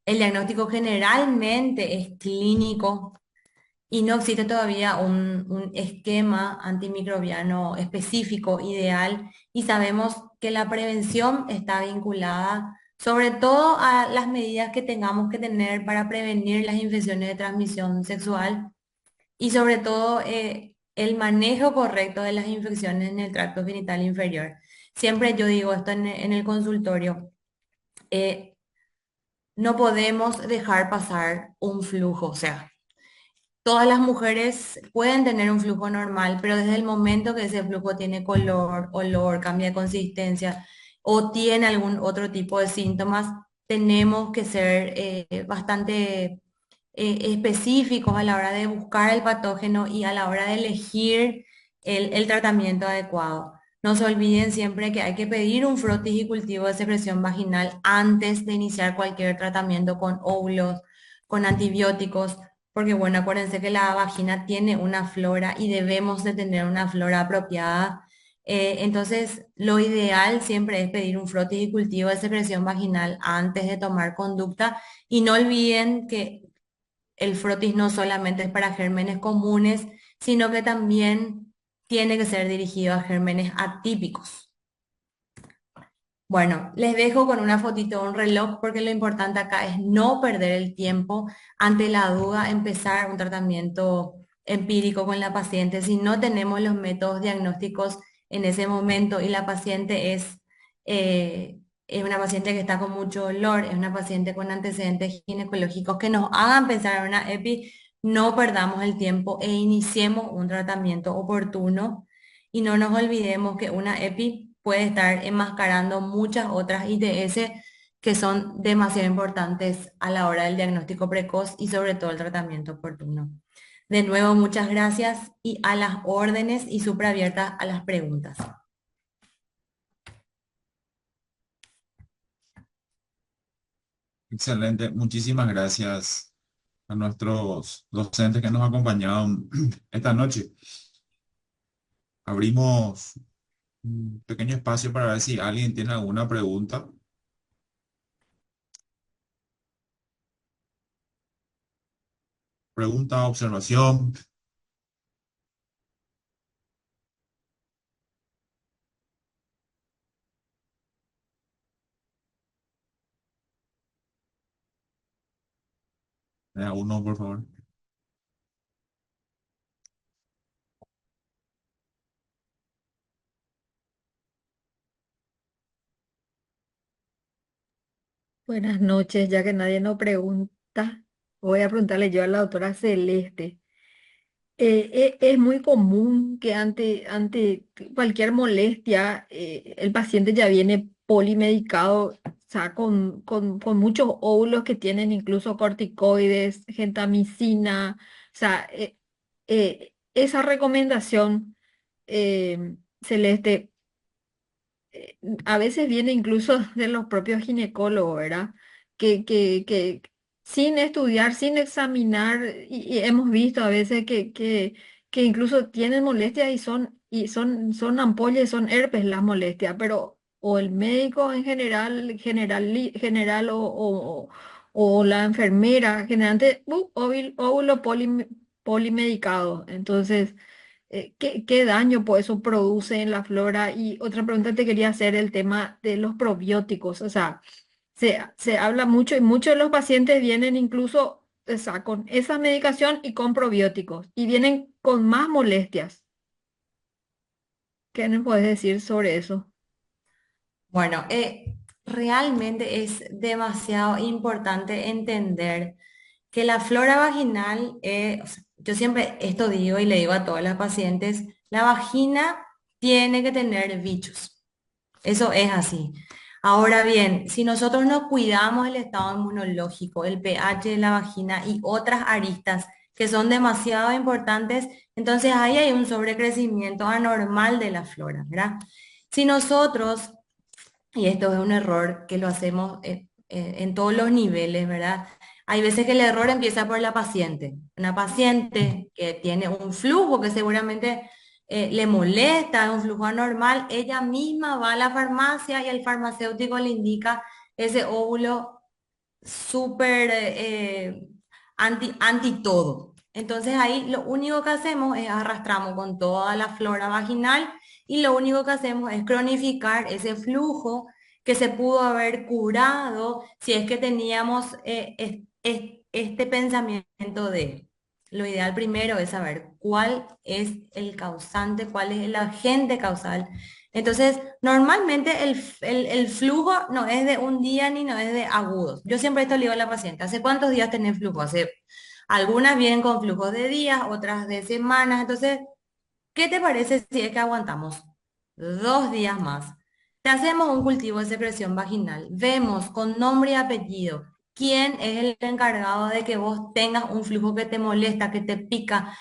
El diagnóstico generalmente es clínico y no existe todavía un esquema antimicrobiano específico, ideal, y sabemos que la prevención está vinculada sobre todo a las medidas que tengamos que tener para prevenir las infecciones de transmisión sexual y sobre todo el manejo correcto de las infecciones en el tracto genital inferior. Siempre yo digo esto en el consultorio, eh, no podemos dejar pasar un flujo, o sea, todas las mujeres pueden tener un flujo normal, pero desde el momento que ese flujo tiene color, olor, cambia de consistencia o tiene algún otro tipo de síntomas, tenemos que ser bastante específicos a la hora de buscar el patógeno y a la hora de elegir el tratamiento adecuado. No se olviden siempre que hay que pedir un frotis y cultivo de secreción vaginal antes de iniciar cualquier tratamiento con óvulos, con antibióticos, porque bueno, acuérdense que la vagina tiene una flora y debemos de tener una flora apropiada. Entonces, lo ideal siempre es pedir un frotis y cultivo de secreción vaginal antes de tomar conducta y no olviden que el frotis no solamente es para gérmenes comunes, sino que también tiene que ser dirigido a gérmenes atípicos. Bueno, les dejo con una fotito de un reloj porque lo importante acá es no perder el tiempo ante la duda, empezar un tratamiento empírico con la paciente. Si no tenemos los métodos diagnósticos en ese momento y la paciente es una paciente que está con mucho dolor, es una paciente con antecedentes ginecológicos que nos hagan pensar en una EPI, no perdamos el tiempo e iniciemos un tratamiento oportuno Y no nos olvidemos que una EPI puede estar enmascarando muchas otras ITS que son demasiado importantes a la hora del diagnóstico precoz y sobre todo el tratamiento oportuno. De nuevo, muchas gracias y a las órdenes y súper abiertas a las preguntas. Excelente. Muchísimas gracias a nuestros docentes que nos acompañaron esta noche. Abrimos un pequeño espacio para ver si alguien tiene alguna pregunta. Pregunta, observación. Uno, por favor. Buenas noches, ya que nadie nos pregunta, voy a preguntarle yo a la doctora Celeste. Es muy común que ante cualquier molestia el paciente ya viene polimedicado, o sea, con muchos óvulos que tienen incluso corticoides, gentamicina, o sea, esa recomendación, Celeste, a veces viene incluso de los propios ginecólogos, ¿verdad? Que sin estudiar, sin examinar, y hemos visto a veces que incluso tienen molestias son ampollas, son herpes las molestias, pero o el médico en general o la enfermera, generalmente, óvulo polimedicado. Entonces, ¿qué daño pues, eso produce en la flora? Y otra pregunta te quería hacer el tema de los probióticos. O sea, se habla mucho y muchos de los pacientes vienen incluso, o sea, con esa medicación y con probióticos y vienen con más molestias. ¿Qué nos puedes decir sobre eso? Bueno, realmente es demasiado importante entender que la flora vaginal, o sea, yo siempre esto digo y le digo a todas las pacientes, la vagina tiene que tener bichos. Eso es así. Ahora bien, si nosotros no cuidamos el estado inmunológico, el pH de la vagina y otras aristas que son demasiado importantes, entonces ahí hay un sobrecrecimiento anormal de la flora, ¿verdad? Si nosotros, y esto es un error que lo hacemos en todos los niveles, ¿verdad? Hay veces que el error empieza por la paciente. Una paciente que tiene un flujo que seguramente le molesta, es un flujo anormal, ella misma va a la farmacia y el farmacéutico le indica ese óvulo súper anti todo. Entonces ahí lo único que hacemos es arrastramos con toda la flora vaginal y lo único que hacemos es cronificar ese flujo que se pudo haber curado si es que teníamos este pensamiento de lo ideal primero es saber cuál es el causante, cuál es el agente causal. Entonces, normalmente el flujo no es de un día ni no es de agudos. Yo siempre esto le digo a la paciente, ¿hace cuántos días tenés flujo? Algunas vienen con flujos de días, otras de semanas. Entonces, ¿qué te parece si es que aguantamos 2 días más? Te hacemos un cultivo de secreción vaginal. Vemos con nombre y apellido quién es el encargado de que vos tengas un flujo que te molesta, que te pica.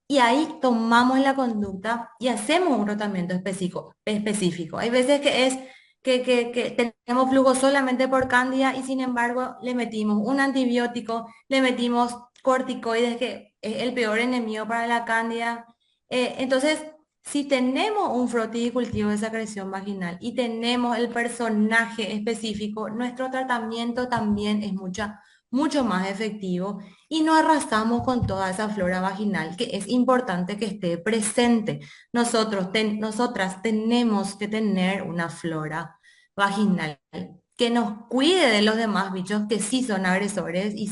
Y ahí tomamos la conducta y hacemos un tratamiento específico. Hay veces que es que tenemos flujo solamente por cándida y sin embargo le metimos un antibiótico, le metimos corticoides, que es el peor enemigo para la cándida. Entonces, si tenemos un fruticultivo de secreción vaginal y tenemos el personaje específico, nuestro tratamiento también es mucho más efectivo y no arrasamos con toda esa flora vaginal que es importante que esté presente. Nosotras tenemos que tener una flora vaginal que nos cuide de los demás bichos que sí son agresores y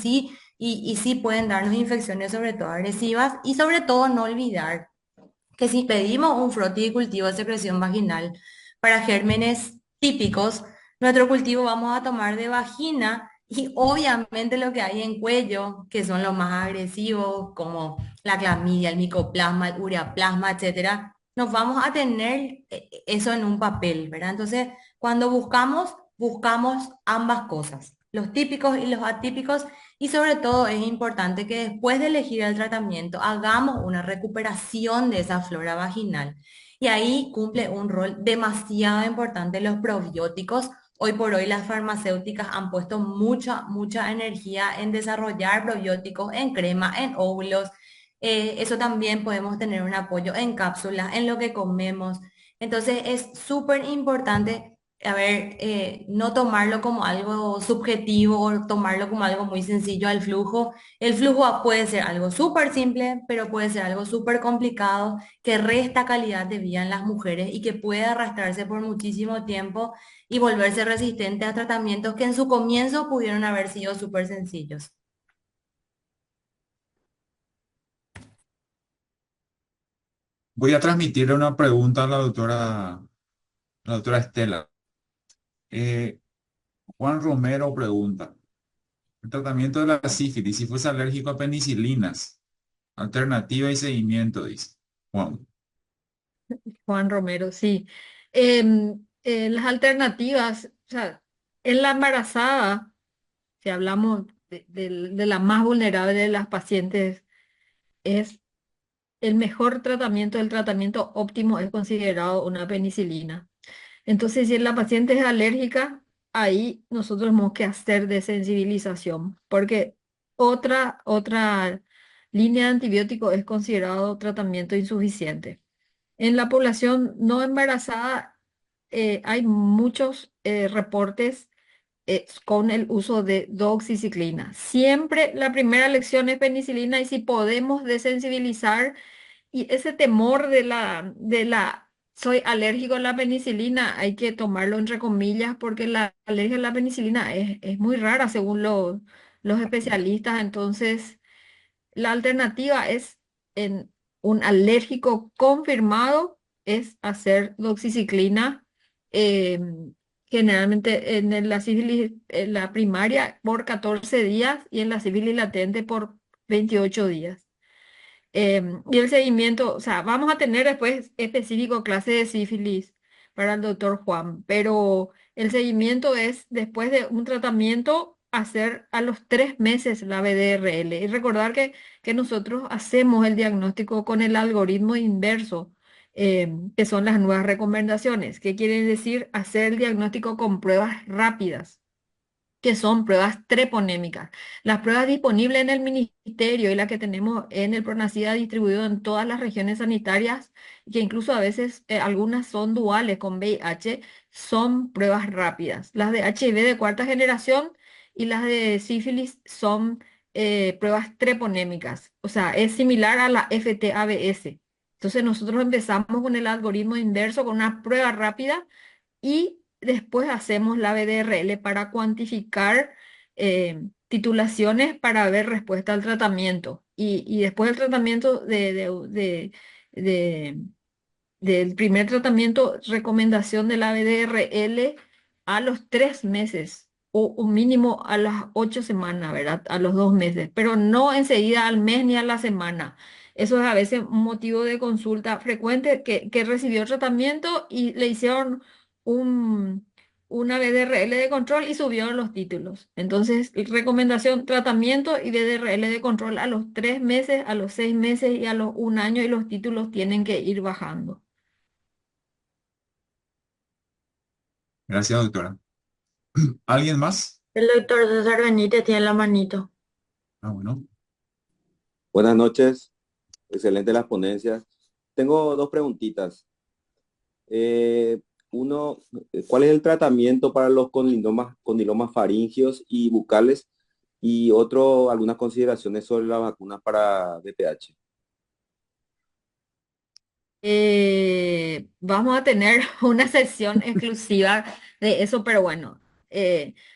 sí pueden darnos infecciones, sobre todo agresivas, y sobre todo no olvidar que si pedimos un fruticultivo de secreción vaginal para gérmenes típicos, nuestro cultivo vamos a tomar de vagina y obviamente lo que hay en cuello, que son los más agresivos, como la clamidia, el micoplasma, el ureaplasma, etcétera, no vamos a tener eso en un papel, ¿verdad? Entonces, cuando buscamos, buscamos ambas cosas, los típicos y los atípicos, y sobre todo es importante que después de elegir el tratamiento hagamos una recuperación de esa flora vaginal. Y ahí cumple un rol demasiado importante los probióticos. Hoy por hoy las farmacéuticas han puesto mucha energía en desarrollar probióticos en crema, en óvulos. Eso también podemos tener un apoyo en cápsulas, en lo que comemos. Entonces es súper importante, a ver, no tomarlo como algo subjetivo o tomarlo como algo muy sencillo al flujo. El flujo puede ser algo súper simple, pero puede ser algo súper complicado que resta calidad de vida en las mujeres y que puede arrastrarse por muchísimo tiempo y volverse resistente a tratamientos que en su comienzo pudieron haber sido súper sencillos. Voy a transmitirle una pregunta a la doctora Estela. Eh, Juan Romero pregunta, el tratamiento de la sífilis, si fuese alérgico a penicilinas, alternativa y seguimiento, dice Juan. Juan Romero, sí. Las alternativas, o sea, en la embarazada, si hablamos de la más vulnerable de las pacientes, es el mejor tratamiento, el tratamiento óptimo es considerado una penicilina. Entonces, si la paciente es alérgica, ahí nosotros tenemos que hacer desensibilización, porque otra línea de antibiótico es considerado tratamiento insuficiente. En la población no embarazada hay muchos reportes con el uso de doxiciclina. Siempre la primera lección es penicilina y si podemos desensibilizar y ese temor soy alérgico a la penicilina, hay que tomarlo entre comillas porque la alergia a la penicilina es muy rara según los especialistas. Entonces, la alternativa es en un alérgico confirmado, es hacer doxiciclina, generalmente la sífilis, en la primaria por 14 días y en la sífilis latente por 28 días. Y el seguimiento, o sea, vamos a tener después específico clase de sífilis para el doctor Juan, pero el seguimiento es después de un tratamiento hacer a los 3 meses la BDRL y recordar que nosotros hacemos el diagnóstico con el algoritmo inverso, que son las nuevas recomendaciones. ¿Qué quiere decir? Hacer el diagnóstico con pruebas rápidas que son pruebas treponémicas. Las pruebas disponibles en el ministerio y las que tenemos en el PRONACIDA distribuido en todas las regiones sanitarias, que incluso a veces algunas son duales con VIH, son pruebas rápidas. Las de HIV de cuarta generación y las de sífilis son pruebas treponémicas. O sea, es similar a la FT-ABS. Entonces nosotros empezamos con el algoritmo inverso, con una prueba rápida y después hacemos la BDRL para cuantificar titulaciones para ver respuesta al tratamiento. Y después del tratamiento de- del primer tratamiento, recomendación de la BDRL a los 3 meses o un mínimo a las 8 semanas, ¿verdad? A los 2 meses, pero no enseguida al mes ni a la semana. Eso es a veces un motivo de consulta frecuente que recibió tratamiento y le hicieron un, una BDRL de control y subieron los títulos. Entonces, recomendación, tratamiento y BDRL de control a los 3 meses, a los 6 meses y a los 1 año y los títulos tienen que ir bajando. Gracias, doctora. ¿Alguien más? El doctor César Benítez tiene la manito. Ah, bueno. Buenas noches, excelente las ponencias. Tengo dos preguntitas. Eh, uno, ¿cuál es el tratamiento para los condilomas faringios y bucales? Y otro, algunas consideraciones sobre la vacuna para VPH. Vamos a tener una sesión exclusiva de eso, pero bueno,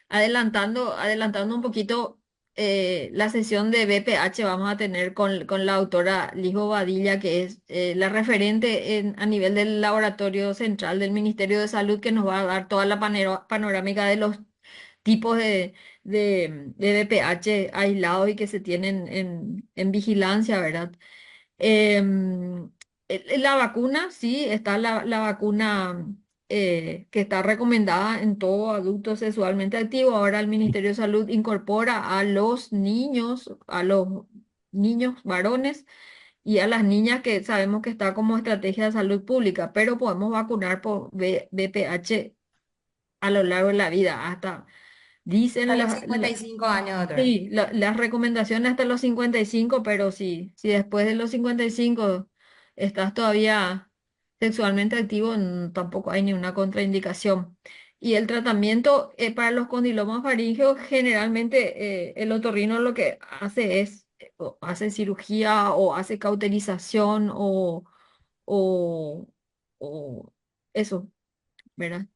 adelantando un poquito la sesión de BPH, vamos a tener con la doctora Liz Bobadilla, que es la referente a nivel del laboratorio central del Ministerio de Salud, que nos va a dar toda la panorámica de los tipos de BPH aislados y que se tienen en vigilancia, ¿verdad? Em, La vacuna, sí, está la vacuna que está recomendada en todo adulto sexualmente activo. Ahora el Ministerio de Salud incorpora a los niños varones y a las niñas que sabemos que está como estrategia de salud pública, pero podemos vacunar por VPH a lo largo de la vida, hasta, Hasta dicen los 55 años, doctor. sí, las recomendaciones hasta los 55, pero si después de los 55 estás todavía sexualmente activo, tampoco hay ninguna contraindicación. Y el tratamiento para los condilomas faríngeos, generalmente el otorrino lo que hace es, o hace cirugía o hace cauterización o, o eso, ¿verdad?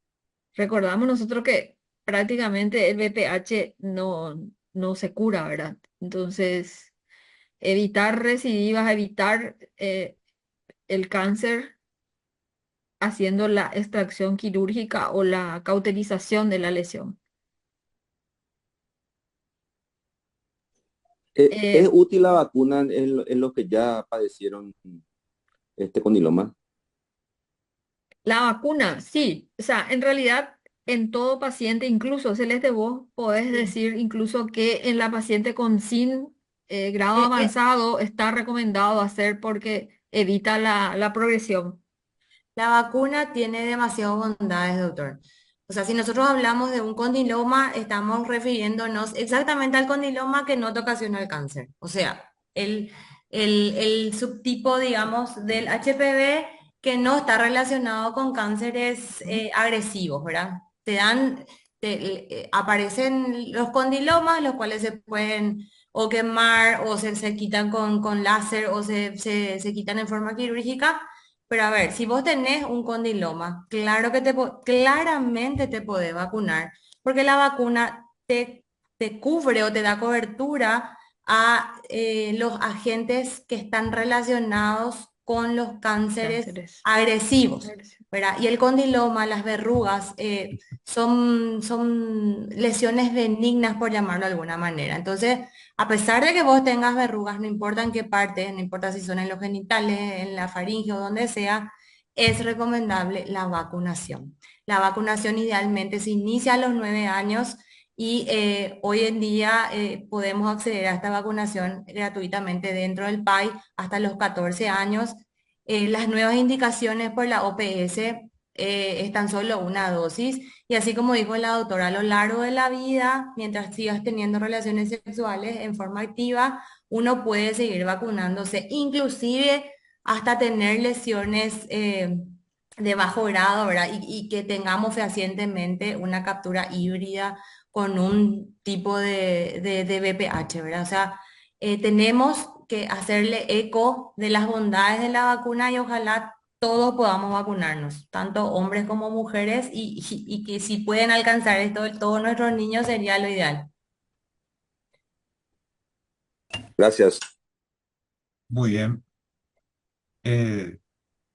Recordamos nosotros que prácticamente el VPH no se cura, ¿verdad? Entonces, evitar recidivas, evitar el cáncer haciendo la extracción quirúrgica o la cauterización de la lesión. ¿Es Eh, útil la vacuna en los que ya padecieron este condiloma? la vacuna, sí, o sea, en realidad en todo paciente, incluso Celeste, vos podés Sí. decir incluso que en la paciente con sin grado Eh, eh, avanzado está recomendado hacer porque evita la progresión. La vacuna tiene demasiadas bondades, doctor. O sea, si nosotros hablamos de un condiloma, estamos refiriéndonos exactamente al condiloma que no te ocasiona el cáncer. O sea, el subtipo, digamos, del HPV que no está relacionado con cánceres agresivos, ¿verdad? Aparecen los condilomas, los cuales se pueden o quemar o se quitan con láser o se quitan en forma quirúrgica. Pero a ver, si vos tenés un condiloma, claro que claramente te podés vacunar, porque la vacuna te cubre o te da cobertura a los agentes que están relacionados con los cánceres Cánceres. agresivos, Agresión. ¿verdad? Y el condiloma, las verrugas, son lesiones benignas, por llamarlo de alguna manera. Entonces, a pesar de que vos tengas verrugas, no importa en qué parte, no importa si son en los genitales, en la faringe o donde sea, es recomendable la vacunación. La vacunación idealmente se inicia a los 9 años y hoy en día podemos acceder a esta vacunación gratuitamente dentro del PAI hasta los 14 años. Las nuevas indicaciones por la OPS es tan solo una dosis y así como dijo la doctora, a lo largo de la vida, mientras sigas teniendo relaciones sexuales en forma activa, uno puede seguir vacunándose, inclusive hasta tener lesiones de bajo grado, ¿verdad? Y que tengamos fehacientemente una captura híbrida con un tipo de BPH, ¿verdad? O sea, tenemos que hacerle eco de las bondades de la vacuna y ojalá todos podamos vacunarnos, tanto hombres como mujeres, y que si pueden alcanzar esto, todos nuestros niños sería lo ideal. Gracias. Muy bien. Eh,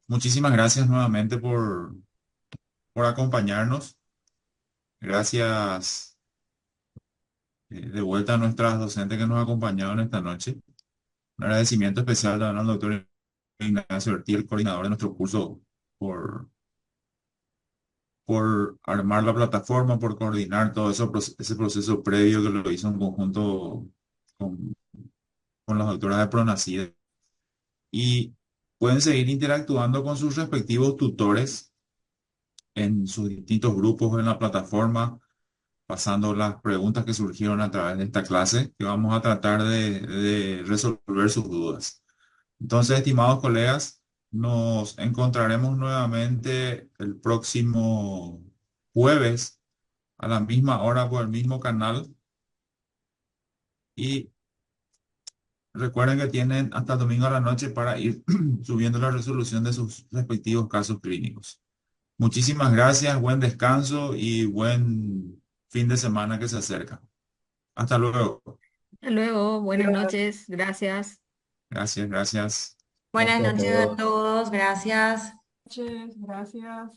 Muchísimas gracias nuevamente por acompañarnos. Gracias de vuelta a nuestras docentes que nos acompañaron esta noche. Un agradecimiento especial también al doctor Ignacio Ortiz, el coordinador de nuestro curso, por, por armar la plataforma, por coordinar todo eso, ese proceso previo que lo hizo en conjunto con, con las doctoras de Pronacide. Y pueden seguir interactuando con sus respectivos tutores en sus distintos grupos en la plataforma, pasando las preguntas que surgieron a través de esta clase, que vamos a tratar de resolver sus dudas. Entonces, estimados colegas, nos encontraremos nuevamente el próximo jueves a la misma hora por el mismo canal y recuerden que tienen hasta el domingo a la noche para ir subiendo la resolución de sus respectivos casos clínicos. Muchísimas gracias, buen descanso y buen fin de semana que se acerca. Hasta luego. Hasta luego, buenas noches, gracias. Gracias, gracias. Buenas Gracias a noches a todos. todos, gracias. Noches, gracias.